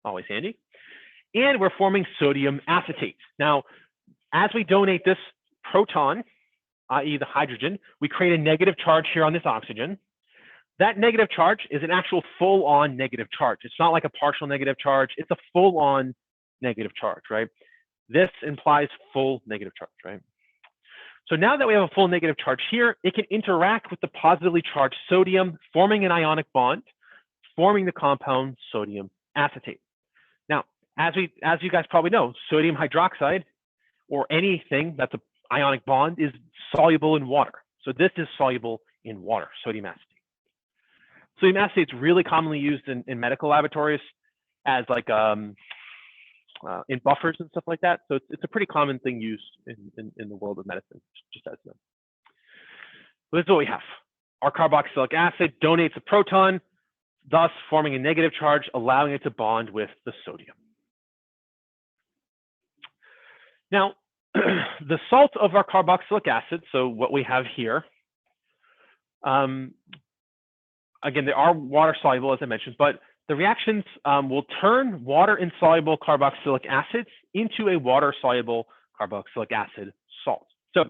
Always handy. And we're forming sodium acetate. Now, as we donate this proton, i.e. the hydrogen, we create a negative charge here on this oxygen. That negative charge is an actual full-on negative charge. It's not like a partial negative charge. It's a full-on negative charge, right? This implies full negative charge, right? So now that we have a full negative charge here, it can interact with the positively charged sodium, forming an ionic bond, forming the compound sodium acetate. Now, as you guys probably know, sodium hydroxide or anything that's an ionic bond is soluble in water. So this is soluble in water, sodium acetate. Sodium acetate is really commonly used in medical laboratories as like in buffers and stuff like that. So it's a pretty common thing used in the world of medicine, just as you know. So this is what we have. Our carboxylic acid donates a proton, thus forming a negative charge, allowing it to bond with the sodium. Now, the salt of our carboxylic acid, so what we have here, again, they are water soluble, as I mentioned, but the reactions will turn water-insoluble carboxylic acids into a water-soluble carboxylic acid salt. So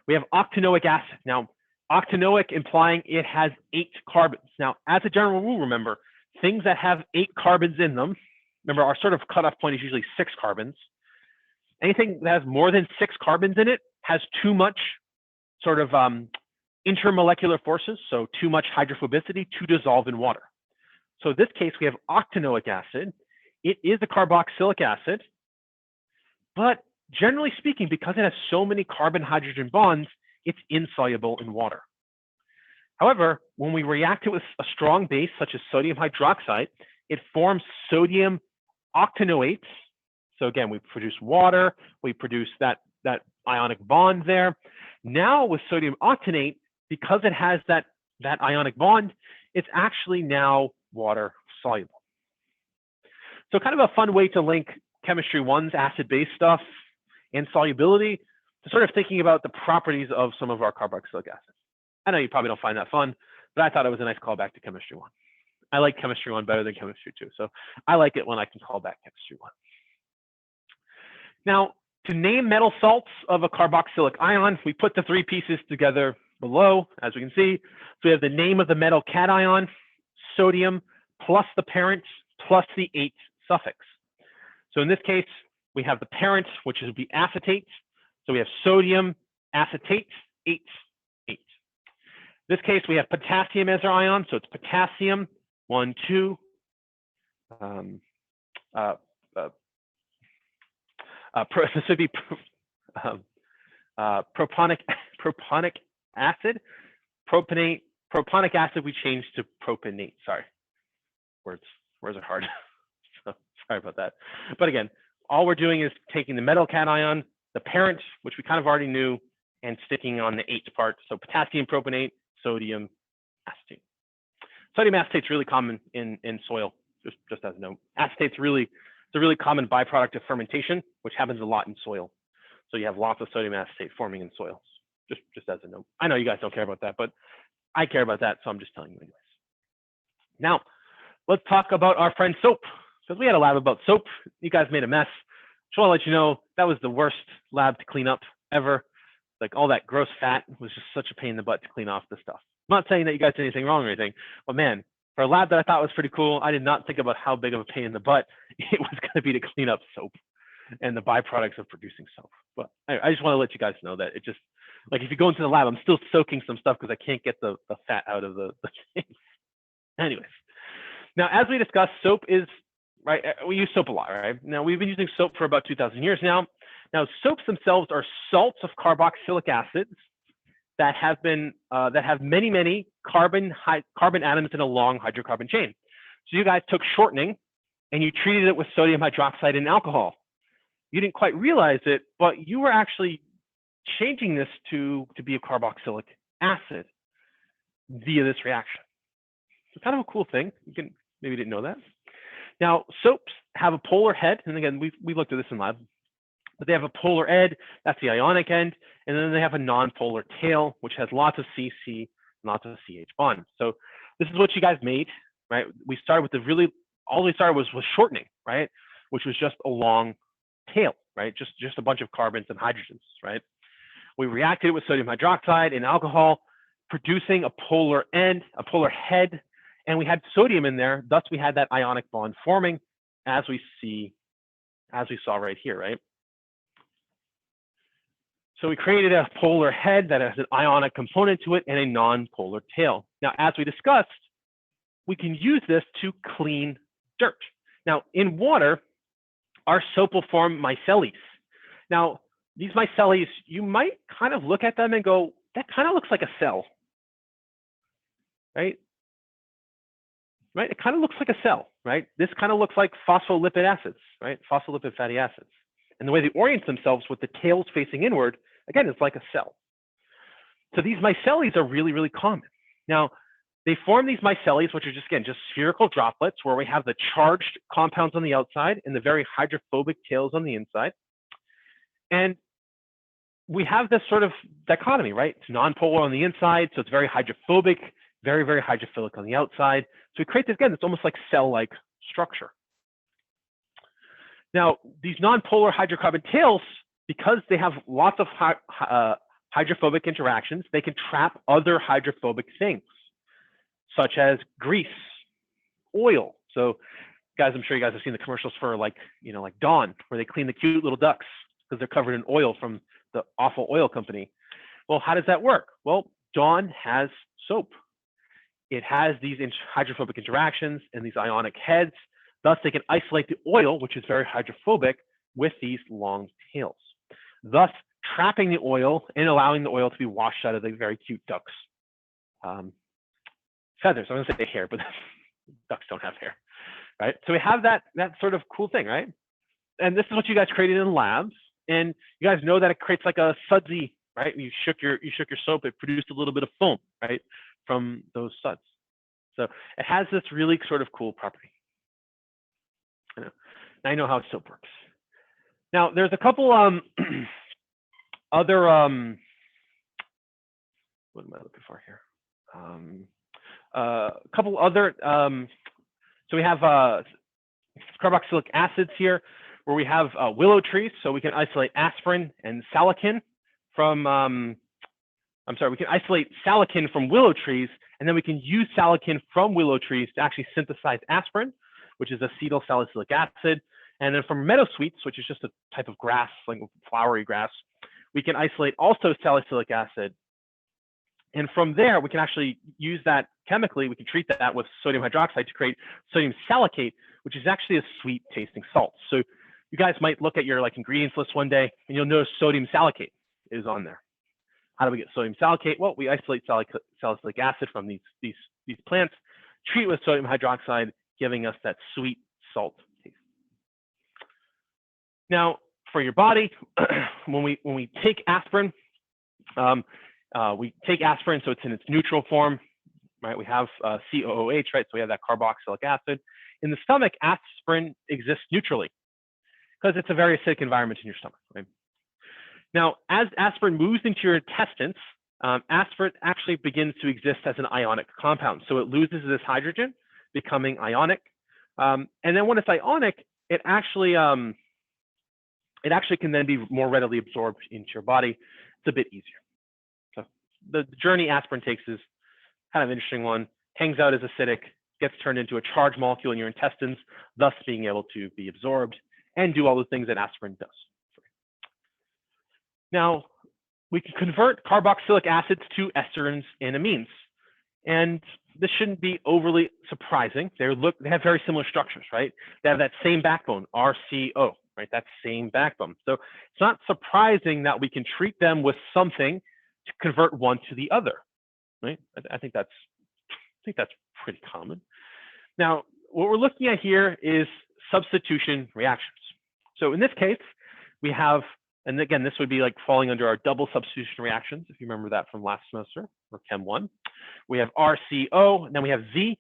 we have octanoic acid. Now, octanoic implying it has 8 carbons. Now, as a general rule, remember, things that have 8 carbons in them, remember, our sort of cutoff point is usually 6 carbons. Anything that has more than 6 carbons in it has too much sort of intermolecular forces, so too much hydrophobicity to dissolve in water. So in this case, we have octanoic acid. It is a carboxylic acid, but generally speaking, because it has so many carbon-hydrogen bonds, it's insoluble in water. However, when we react it with a strong base, such as sodium hydroxide, it forms sodium octanoates. So again, we produce water, we produce that ionic bond there. Now with sodium octanate, because it has that ionic bond, it's actually now water soluble. So kind of a fun way to link chemistry 1's acid-base stuff and solubility to sort of thinking about the properties of some of our carboxylic acids. I know you probably don't find that fun, but I thought it was a nice callback to chemistry 1. I like chemistry 1 better than chemistry 2, so I like it when I can call back chemistry 1. Now, to name metal salts of a carboxylic ion, we put the 3 pieces together below, as we can see. So we have the name of the metal cation, sodium, plus the parent, plus the 8 suffix. So in this case, we have the parent, which would be acetate. So we have sodium, acetate, 8, 8. In this case, we have potassium as our ion. So it's potassium, 1, 2. This would be proponic acid. Proponic acid we changed to propanate. Sorry, words are hard. So, sorry about that. But again, all we're doing is taking the metal cation, the parent, which we kind of already knew, and sticking on the 8th part. So potassium propanate, sodium acetate. Sodium acetate is really common in soil, just as a note. Acetate's it's a really common byproduct of fermentation, which happens a lot in soil. So you have lots of sodium acetate forming in soils, just as a note. I know you guys don't care about that, but I care about that, so I'm just telling you anyways. Now, let's talk about our friend soap. Because we had a lab about soap. You guys made a mess. Just want to let you know that was the worst lab to clean up ever. Like all that gross fat was just such a pain in the butt to clean off this stuff. I'm not saying that you guys did anything wrong or anything, but man, for a lab that I thought was pretty cool, I did not think about how big of a pain in the butt it was going to be to clean up soap and the byproducts of producing soap. But I just want to let you guys know that it just, like if you go into the lab, I'm still soaking some stuff because I can't get the fat out of the thing. Anyways, now as we discussed, soap is, right, we use soap a lot, right? Now we've been using soap for about 2,000 years now. Now soaps themselves are salts of carboxylic acids that have many carbon atoms in a long hydrocarbon chain. So you guys took shortening and you treated it with sodium hydroxide and alcohol. You didn't quite realize it, but you were actually changing this to be a carboxylic acid via this reaction. So kind of a cool thing. You maybe didn't know that. Now soaps have a polar head, and again we looked at this in lab. But they have a polar end, that's the ionic end, and then they have a non-polar tail, which has lots of CC, lots of CH bonds. So this is what you guys made, right? We started with all we started was shortening, right? Which was just a long tail, right? Just a bunch of carbons and hydrogens, right? We reacted it with sodium hydroxide and alcohol, producing a polar end, a polar head, and we had sodium in there. Thus, we had that ionic bond forming, as we saw right here, right? So we created a polar head that has an ionic component to it and a non-polar tail. Now, as we discussed, we can use this to clean dirt. Now, in water, our soap will form micelles. Now, these micelles, you might kind of look at them and go, that kind of looks like a cell, right? Right? It kind of looks like a cell, right? This kind of looks like phospholipid acids, right? Phospholipid fatty acids. And the way they orient themselves with the tails facing inward, again, it's like a cell. So these micelles are really, really common. Now, they form these micelles, which are just spherical droplets where we have the charged compounds on the outside and the very hydrophobic tails on the inside. And we have this sort of dichotomy, right? It's nonpolar on the inside, so it's very hydrophobic, very, very hydrophilic on the outside. So we create this, again, it's almost like cell-like structure. Now, these nonpolar hydrocarbon tails, because they have lots of hydrophobic interactions, they can trap other hydrophobic things, such as grease, oil. So, guys, I'm sure you guys have seen the commercials for like Dawn, where they clean the cute little ducks because they're covered in oil from the awful oil company. Well, how does that work? Well, Dawn has soap. It has these hydrophobic interactions and these ionic heads. Thus, they can isolate the oil, which is very hydrophobic, with these long tails, thus trapping the oil and allowing the oil to be washed out of the very cute ducks' feathers. I'm going to say hair, but ducks don't have hair, right? So we have that sort of cool thing, right? And this is what you guys created in labs, and you guys know that it creates like a sudsy, right? You shook your soap, it produced a little bit of foam, right, from those suds. So it has this really sort of cool property. Now I know how soap works. Now there's a couple other what am I looking for here? A couple other so we have carboxylic acids here, where we have willow trees, so we can isolate aspirin and salicin from we can isolate salicin from willow trees, and then we can use salicin from willow trees to actually synthesize aspirin, which is acetyl salicylic acid. And then from meadowsweets, which is just a type of grass, like flowery grass, we can isolate also salicylic acid. And from there, we can actually use that chemically. We can treat that with sodium hydroxide to create sodium salicate, which is actually a sweet tasting salt. So you guys might look at your ingredients list one day, and you'll notice sodium salicate is on there. How do we get sodium salicate? Well, we isolate salicylic acid from these plants, treat it with sodium hydroxide, giving us that sweet salt taste. Now, for your body, when we take aspirin, so it's in its neutral form, right? We have COOH, right? So we have that carboxylic acid. In the stomach, aspirin exists neutrally because it's a very acidic environment in your stomach, right? Now, as aspirin moves into your intestines, aspirin actually begins to exist as an ionic compound. So it loses this hydrogen, becoming ionic. And then when it's ionic, it actually can then be more readily absorbed into your body. It's a bit easier. So the journey aspirin takes is kind of an interesting one. Hangs out as acidic, gets turned into a charged molecule in your intestines, thus being able to be absorbed and do all the things that aspirin does. Now, we can convert carboxylic acids to esterns and amines. And this shouldn't be overly surprising. They have very similar structures, right? They have that same backbone, RCO, right? That same backbone. So it's not surprising that we can treat them with something to convert one to the other, right? I think that's pretty common. Now, what we're looking at here is substitution reactions. So in this case, we have, and again, this would be like falling under our double substitution reactions, if you remember that from last semester, or Chem 1. We have RCO, and then we have Z,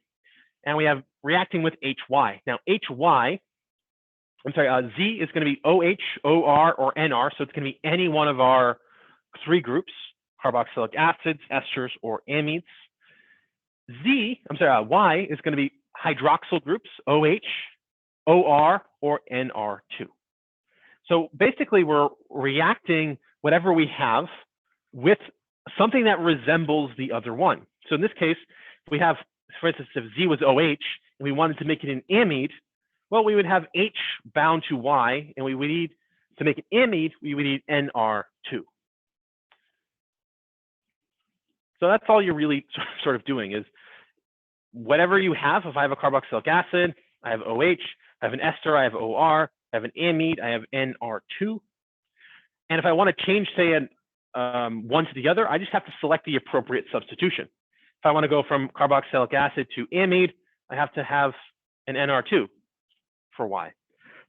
and we have reacting with HY. Now, HY Z is going to be OH, OR, or NR. So it's going to be any one of our three groups: carboxylic acids, esters, or amides. Y is going to be hydroxyl groups: OH, OR, or NR2. So basically, we're reacting whatever we have with something that resembles the other one. So in this case, if we have, for instance, if Z was OH and we wanted to make it an amide, well, we would have H bound to Y, and we would need to make an amide, we would need NR2. So that's all you're really sort of doing is whatever you have. If I have a carboxylic acid, I have OH, I have an ester, I have OR, I have an amide, I have NR2. And if I want to change, say, one to the other, I just have to select the appropriate substitution. If I want to go from carboxylic acid to amide, I have to have an NR2 for Y. If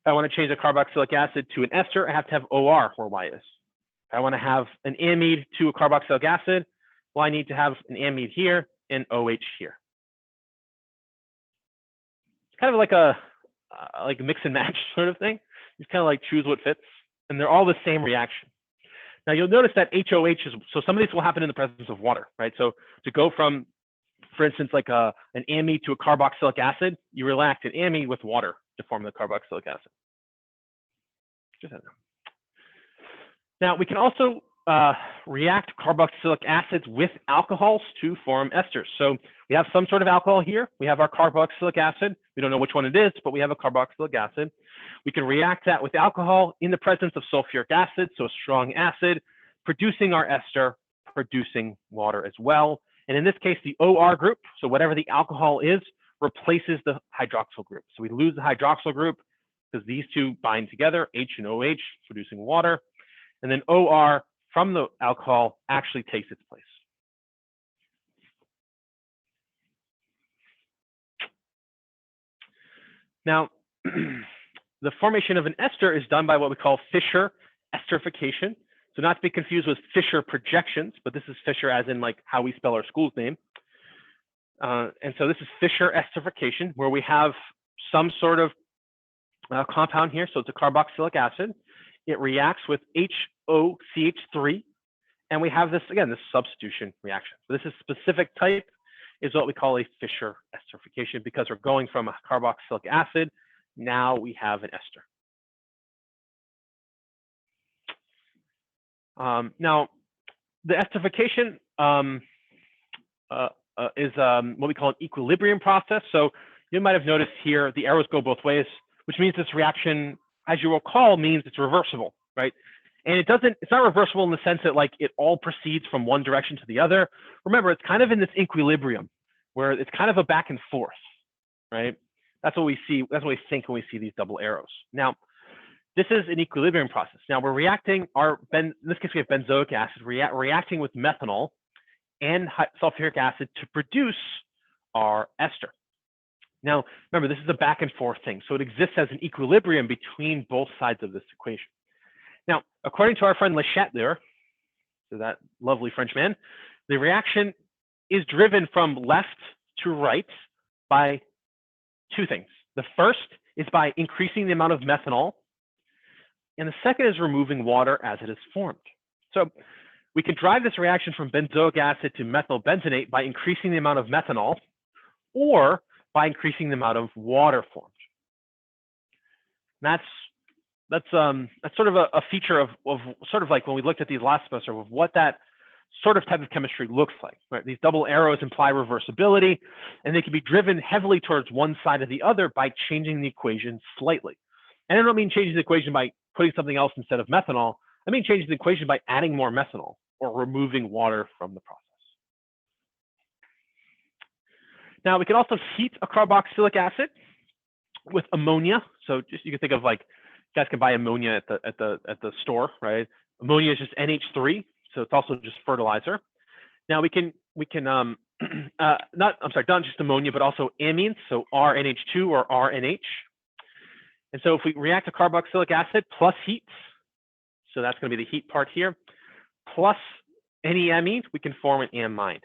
I want to change a carboxylic acid to an ester, I have to have OR where Y is. If I want to have an amide to a carboxylic acid, well, I need to have an amide here and OH here. It's kind of like a mix and match sort of thing. You kind of like choose what fits, and they're all the same reaction. Now you'll notice that HOH is, so some of these will happen in the presence of water, right? So to go from, for instance, like an amide to a carboxylic acid, you react an amide with water to form the carboxylic acid. Now we can also react carboxylic acids with alcohols to form esters. So we have some sort of alcohol here. We have our carboxylic acid. We don't know which one it is, but we have a carboxylic acid. We can react that with alcohol in the presence of sulfuric acid, so a strong acid, producing our ester, producing water as well. And in this case, the OR group, so whatever the alcohol is, replaces the hydroxyl group. So we lose the hydroxyl group because these two bind together, H and OH, producing water. And then OR from the alcohol actually takes its place. Now, the formation of an ester is done by what we call Fischer esterification. So not to be confused with Fischer projections, but this is Fischer as in like how we spell our school's name. And so this is Fischer esterification, where we have some sort of compound here. So it's a carboxylic acid. It reacts with HOCH3. And we have this, again, this substitution reaction. So this is specific type is what we call a Fischer esterification, because we're going from a carboxylic acid. Now we have an ester. Now, the esterification is what we call an equilibrium process. So you might have noticed here the arrows go both ways, which means this reaction, as you recall, means it's reversible, right? And it's not reversible in the sense that like it all proceeds from one direction to the other. Remember, it's kind of in this equilibrium where it's kind of a back and forth, right? That's what we see. That's what we think when we see these double arrows. Now, this is an equilibrium process. Now we're reacting in this case we have benzoic acid reacting with methanol and sulfuric acid to produce our ester. Now, remember, this is a back and forth thing. So it exists as an equilibrium between both sides of this equation. Now, according to our friend Le Chatelier, so that lovely French man, the reaction is driven from left to right by two things. The first is by increasing the amount of methanol, and the second is removing water as it is formed. So we can drive this reaction from benzoic acid to methylbenzenate by increasing the amount of methanol or by increasing the amount of water formed. And that's sort of a feature of sort of like when we looked at these last semester of what that sort of type of chemistry looks like, right? These double arrows imply reversibility, and they can be driven heavily towards one side or the other by changing the equation slightly. And I don't mean changing the equation by putting something else instead of methanol. I mean changing the equation by adding more methanol or removing water from the process. Now we can also heat a carboxylic acid with ammonia. So just you can think of like, you guys can buy ammonia at the store, right? Ammonia is just NH3, so it's also just fertilizer. Now we can not just ammonia, but also amines, so RNH2 or RNH. And so if we react a carboxylic acid plus heat, so that's going to be the heat part here, plus any amine, we can form an amide.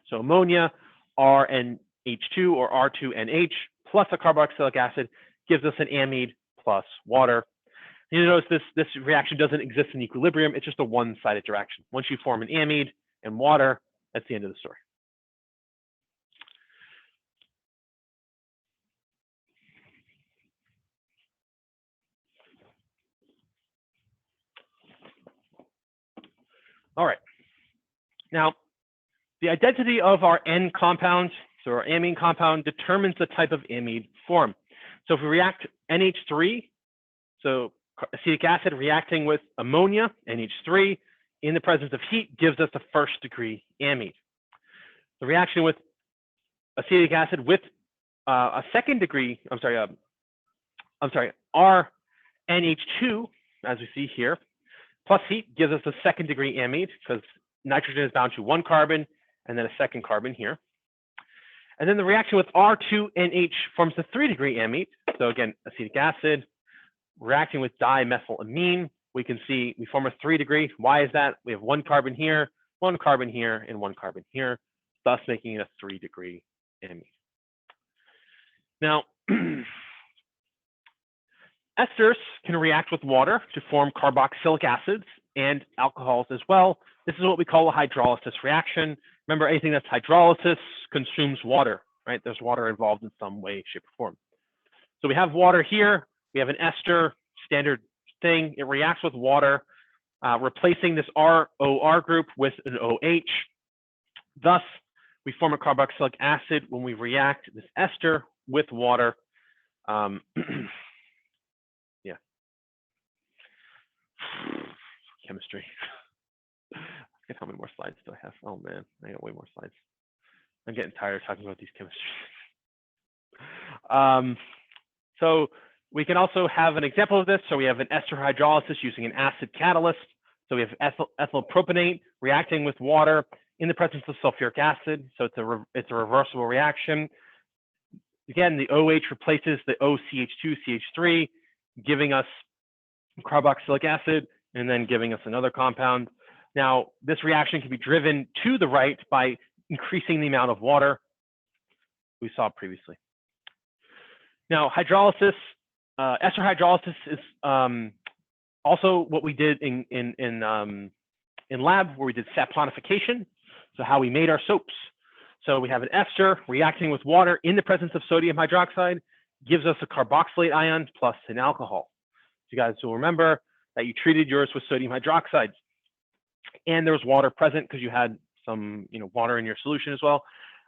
So ammonia, RNH2 or R2NH plus a carboxylic acid gives us an amide plus water. You notice this reaction doesn't exist in equilibrium. It's just a one-sided reaction. Once you form an amide and water, that's the end of the story. All right. Now, the identity of our N compound, so our amine compound, determines the type of amide form. So if we react NH3, so acetic acid reacting with ammonia, NH3, in the presence of heat gives us a first degree amide. The reaction with acetic acid with a second degree, RNH2, as we see here, plus heat gives us a second degree amide because nitrogen is bound to one carbon and then a second carbon here. And then the reaction with R2NH forms the 3-degree amide. So again, acetic acid reacting with dimethylamine, we can see we form a 3-degree. Why is that? We have one carbon here, and one carbon here, thus making it a 3-degree amide. Now, esters can react with water to form carboxylic acids and alcohols as well. This is what we call a hydrolysis reaction. Remember, anything that's hydrolysis consumes water, right? There's water involved in some way, shape, or form. So we have water here. We have an ester, standard thing. It reacts with water, replacing this ROR group with an OH. Thus, we form a carboxylic acid when we react this ester with water. Yeah. Chemistry. Look at how many more slides do I have? Oh man, I got way more slides. I'm getting tired of talking about these chemistries. So we can also have an example of this. So we have an ester hydrolysis using an acid catalyst. So we have ethyl propionate reacting with water in the presence of sulfuric acid. So it's a reversible reaction. Again, the OH replaces the OCH2, CH3, giving us carboxylic acid, and then giving us another compound. Now, this reaction can be driven to the right by increasing the amount of water we saw previously. Now, hydrolysis, ester hydrolysis is also what we did in lab, where we did saponification, so how we made our soaps. So we have an ester reacting with water in the presence of sodium hydroxide, gives us a carboxylate ion plus an alcohol. So you guys will remember that you treated yours with sodium hydroxide, and there was water present because you had some water in your solution as well,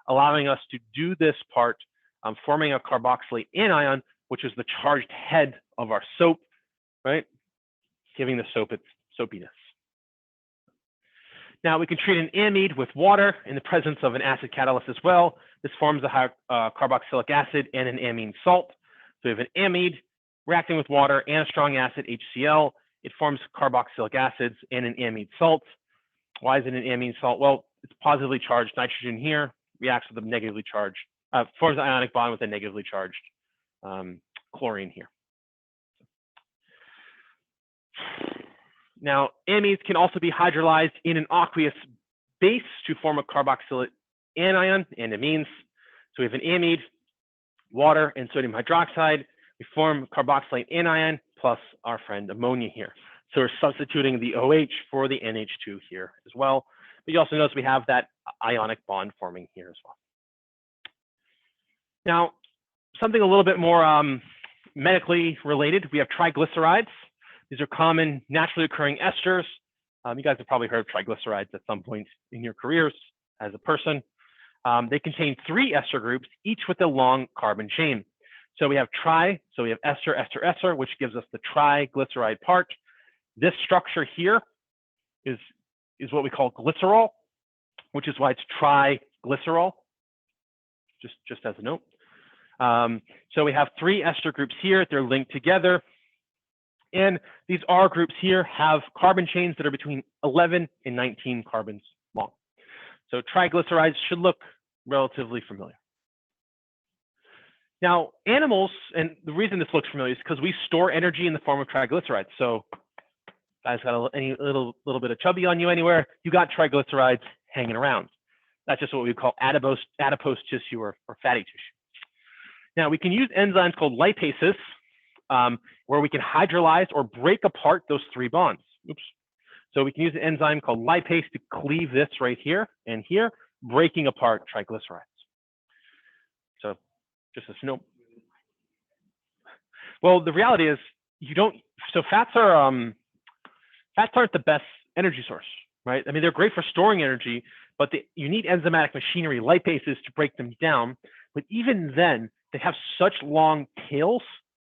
allowing us to do this part, forming a carboxylate anion, which is the charged head of our soap, right? Giving the soap its soapiness. Now we can treat an amide with water in the presence of an acid catalyst as well. This forms a carboxylic acid and an amine salt. So we have an amide reacting with water and a strong acid, HCl. It forms carboxylic acids and an amide salt. Why is it an amine salt? Well, it's positively charged nitrogen here, reacts with a negatively charged, forms an ionic bond with a negatively charged chlorine here. Now, amides can also be hydrolyzed in an aqueous base to form a carboxylate anion and amines. So we have an amide, water, and sodium hydroxide. We form carboxylate anion plus our friend ammonia here. So we're substituting the OH for the NH2 here as well. But you also notice we have that ionic bond forming here as well. Now, something a little bit more medically related, we have triglycerides. These are common naturally occurring esters. You guys have probably heard of triglycerides at some point in your careers as a person. They contain 3 ester groups, each with a long carbon chain. So we have so we have ester, ester, ester, which gives us the triglyceride part. This structure here is what we call glycerol, which is why it's triglycerol, just as a note. So we have 3 ester groups here. They're linked together. And these R groups here have carbon chains that are between 11 and 19 carbons long. So triglycerides should look relatively familiar. Now, animals, and the reason this looks familiar is because we store energy in the form of triglycerides. So guys got any little bit of chubby on you anywhere, you got triglycerides hanging around. That's just what we call adipose tissue or fatty tissue. Now, we can use enzymes called lipases where we can hydrolyze or break apart those 3 bonds. Oops. So we can use an enzyme called lipase to cleave this right here and here, breaking apart triglycerides. So just a note. Well, the reality is you don't. So fats aren't the best energy source, right? I mean, they're great for storing energy, but you need enzymatic machinery, lipases, to break them down. But even then, they have such long tails,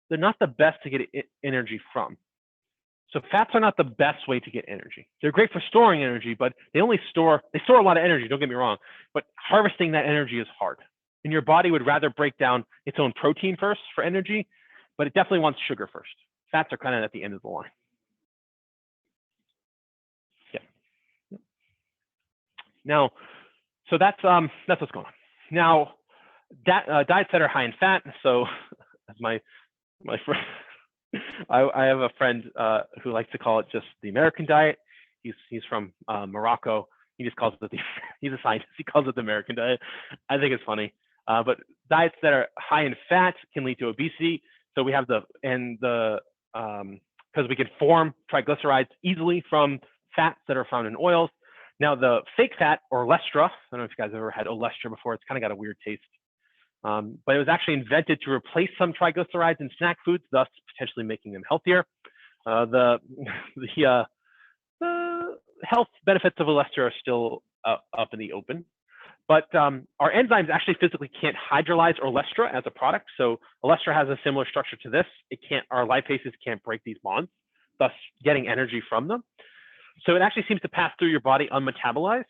they're not the best to get energy from. So fats are not the best way to get energy. They're great for storing energy, but they store a lot of energy, don't get me wrong, but harvesting that energy is hard. And your body would rather break down its own protein first for energy, but it definitely wants sugar first. Fats are kind of at the end of the line. Yeah. Now, so that's what's going on. Now, diets that are high in fat. So, as my friend, I have a friend who likes to call it just the American diet. He's from Morocco. He just calls it he's a scientist. He calls it the American diet. I think it's funny. But diets that are high in fat can lead to obesity. So we have because we can form triglycerides easily from fats that are found in oils. Now the fake fat, or olestra, I don't know if you guys have ever had olestra before. It's kind of got a weird taste. But it was actually invented to replace some triglycerides in snack foods, thus potentially making them healthier. The health benefits of olestra are still up in the open. But our enzymes actually physically can't hydrolyze olestra as a product. So olestra has a similar structure to this. Our lipases can't break these bonds, thus getting energy from them. So it actually seems to pass through your body unmetabolized.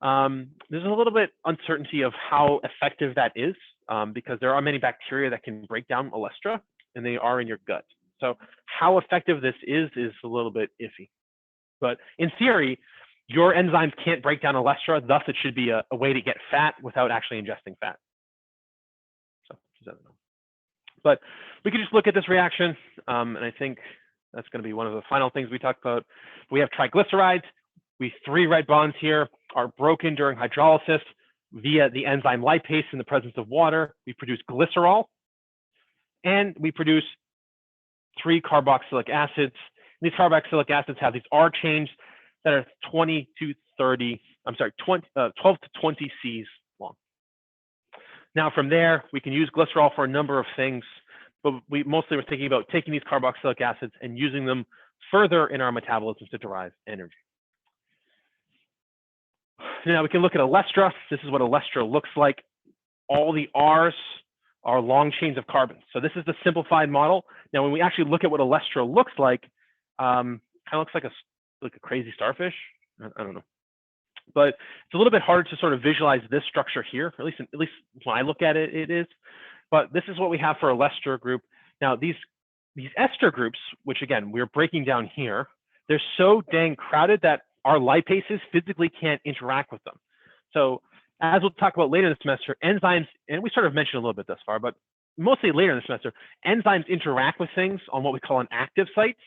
There's a little bit uncertainty of how effective that is, because there are many bacteria that can break down olestra, and they are in your gut. So how effective this is a little bit iffy. But in theory, your enzymes can't break down olestra, thus it should be a way to get fat without actually ingesting fat. So, but we can just look at this reaction, and I think that's going to be one of the final things we talk about. We have triglycerides. 3 red bonds here are broken during hydrolysis via the enzyme lipase in the presence of water. We produce glycerol, and we produce 3 carboxylic acids. These carboxylic acids have these R chains that are 12 to 20 Cs long. Now from there, we can use glycerol for a number of things, but we mostly were thinking about taking these carboxylic acids and using them further in our metabolisms to derive energy. Now we can look at olestra. This is what olestra looks like. All the R's are long chains of carbon. So this is the simplified model. Now when we actually look at what olestra looks like, kind of looks like a crazy starfish. I don't know, but it's a little bit harder to sort of visualize this structure here. At least when I look at it, it is. But this is what we have for olestra group. Now these ester groups, which again we're breaking down here, they're so dang crowded that our lipases physically can't interact with them. So as we'll talk about later this semester, enzymes, and we sort of mentioned a little bit thus far, but mostly later in the semester, enzymes interact with things on what we call an active site.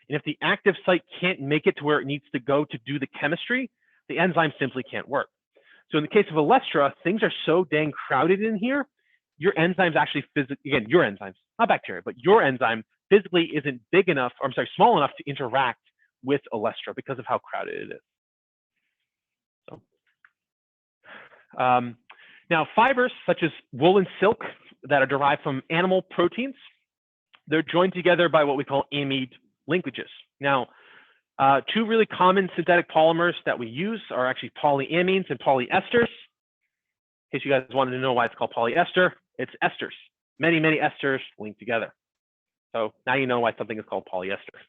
And if the active site can't make it to where it needs to go to do the chemistry, the enzyme simply can't work. So in the case of olestra, things are so dang crowded in here, your enzymes actually again, your enzymes, not bacteria, but your enzyme physically isn't small enough to interact with olestra because of how crowded it is. So, now fibers such as wool and silk that are derived from animal proteins, they're joined together by what we call amide linkages. Now, 2 really common synthetic polymers that we use are actually polyamines and polyesters. In case you guys wanted to know why it's called polyester, it's esters. Many, many esters linked together. So now you know why something is called polyester.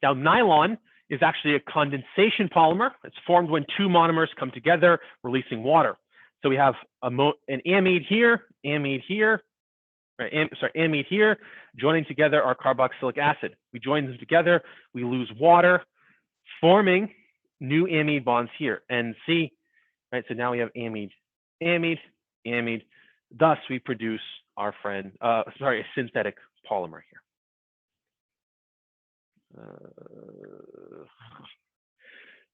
Now, nylon is actually a condensation polymer. It's formed when 2 monomers come together, releasing water. So we have an amide here, amide here, amide here, joining together our carboxylic acid. We join them together, we lose water, forming new amide bonds here. And see, right? So now we have amide, amide, amide. Thus, we produce our a synthetic polymer here.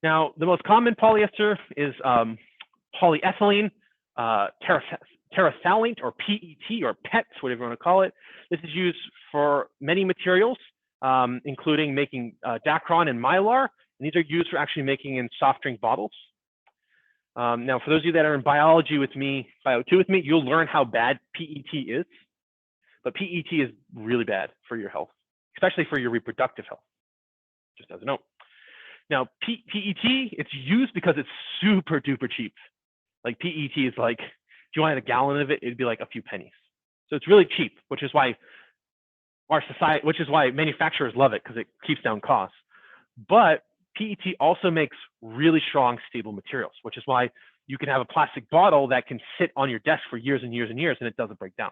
Now, the most common polyester is polyethylene, terephthalate or PET or PET, whatever you want to call it. This is used for many materials, including making Dacron and Mylar. And these are used for actually making in soft drink bottles. Now, for those of you that are in biology with me, Bio 2 with me, you'll learn how bad PET is. But PET is really bad for your health, especially for your reproductive health, just as a note. Now, PET, it's used because it's super duper cheap. Like PET is like, if you wanted a gallon of it, it'd be like a few pennies. So it's really cheap, which is why manufacturers love it, because it keeps down costs. But PET also makes really strong, stable materials, which is why you can have a plastic bottle that can sit on your desk for years and years and years, and it doesn't break down.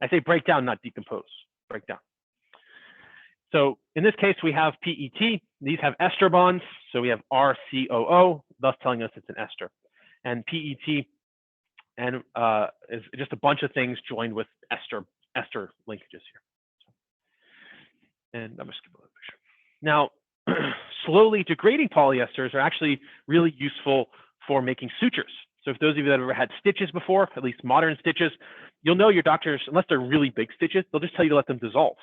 I say break down, not decompose, break down. So in this case, we have PET. These have ester bonds. So we have RCOO, thus telling us it's an ester. And PET and is just a bunch of things joined with ester linkages here. And I'm going to skip a little picture. Now, slowly degrading polyesters are actually really useful for making sutures. So if those of you that have ever had stitches before, at least modern stitches, you'll know your doctors, unless they're really big stitches, they'll just tell you to let them dissolve.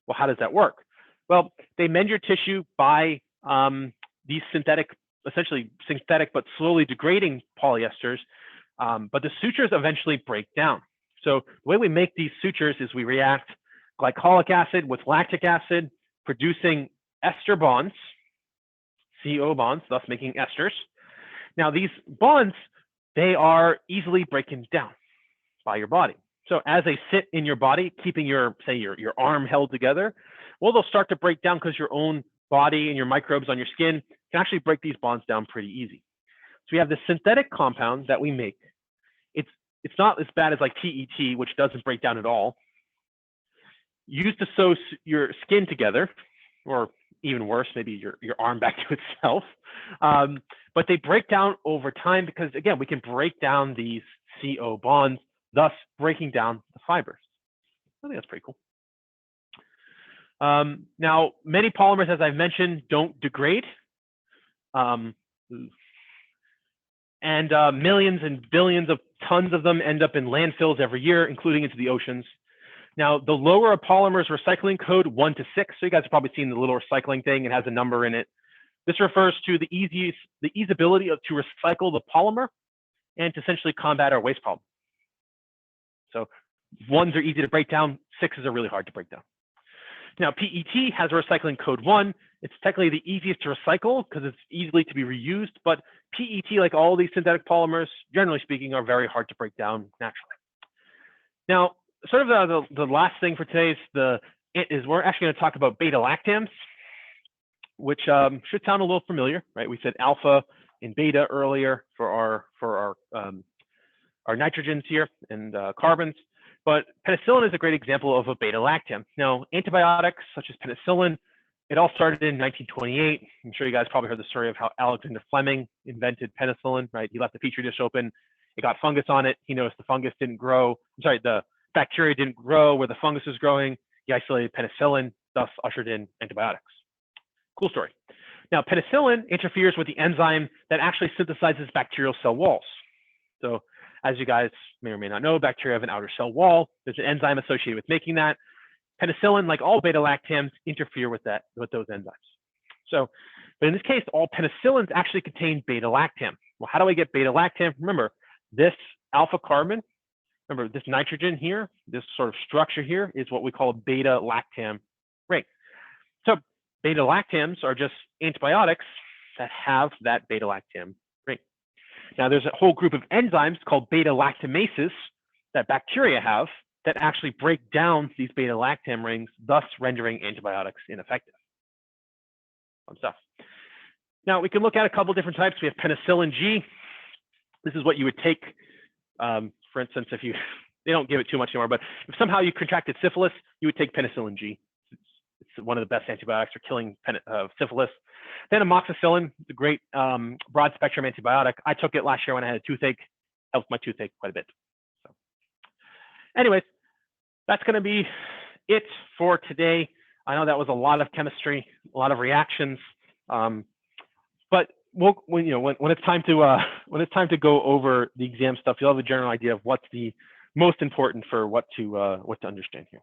Well, how does that work? Well, they mend your tissue by these essentially synthetic but slowly degrading polyesters, but the sutures eventually break down. So the way we make these sutures is we react glycolic acid with lactic acid, producing ester bonds, CO bonds, thus making esters. Now these bonds, they are easily broken down by your body. So as they sit in your body, keeping your arm held together, well, they'll start to break down because your own body and your microbes on your skin can actually break these bonds down pretty easy. So we have this synthetic compound that we make. It's not as bad as like PET, which doesn't break down at all. Used to sew your skin together, or even worse, maybe your arm back to itself. But they break down over time because, again, we can break down these CO bonds, thus breaking down the fibers. I think that's pretty cool. Now, many polymers, as I've mentioned, don't degrade. And millions and billions of tons of them end up in landfills every year, including into the oceans. Now, the lower a polymer's recycling code, 1 to 6, so you guys have probably seen the little recycling thing. It has a number in it. This refers to the easeability to recycle the polymer and to essentially combat our waste problem. So 1s are easy to break down, 6s are really hard to break down. Now, PET has a recycling code 1. It's technically the easiest to recycle because it's easily to be reused, but PET, like all these synthetic polymers, generally speaking, are very hard to break down naturally. Now, sort of the last thing for today is we're actually going to talk about beta lactams, which should sound a little familiar, right? We said alpha and beta earlier for our nitrogens here and carbons, but penicillin is a great example of a beta lactam. Now, antibiotics such as penicillin, it all started in 1928. I'm sure you guys probably heard the story of how Alexander Fleming invented penicillin, right? He left the petri dish open, it got fungus on it. He noticed the fungus didn't grow. The bacteria didn't grow where the fungus was growing. He isolated penicillin, thus ushered in antibiotics. Cool story. Now, penicillin interferes with the enzyme that actually synthesizes bacterial cell walls. So as you guys may or may not know, bacteria have an outer cell wall. There's an enzyme associated with making that. Penicillin, like all beta lactams, interfere with those enzymes. So, but in this case, all penicillins actually contain beta lactam. Well, how do I get beta lactam? Remember, this alpha carbon, remember this nitrogen here, this sort of structure here is what we call a beta lactam ring. So beta lactams are just antibiotics that have that beta lactam ring. Now there's a whole group of enzymes called beta lactamases that bacteria have that actually break down these beta lactam rings, thus rendering antibiotics ineffective. Fun stuff. Now we can look at a couple different types. We have penicillin G. This is what you would take, for instance, if they don't give it too much anymore, but if somehow you contracted syphilis, you would take penicillin G. It's one of the best antibiotics for killing syphilis. Then amoxicillin, the great broad spectrum antibiotic. I took it last year when I had a toothache, helped my toothache quite a bit. So anyways, that's going to be it for today. I know that was a lot of chemistry, a lot of reactions, but when it's time to go over the exam stuff, you'll have a general idea of what's the most important for what to understand here.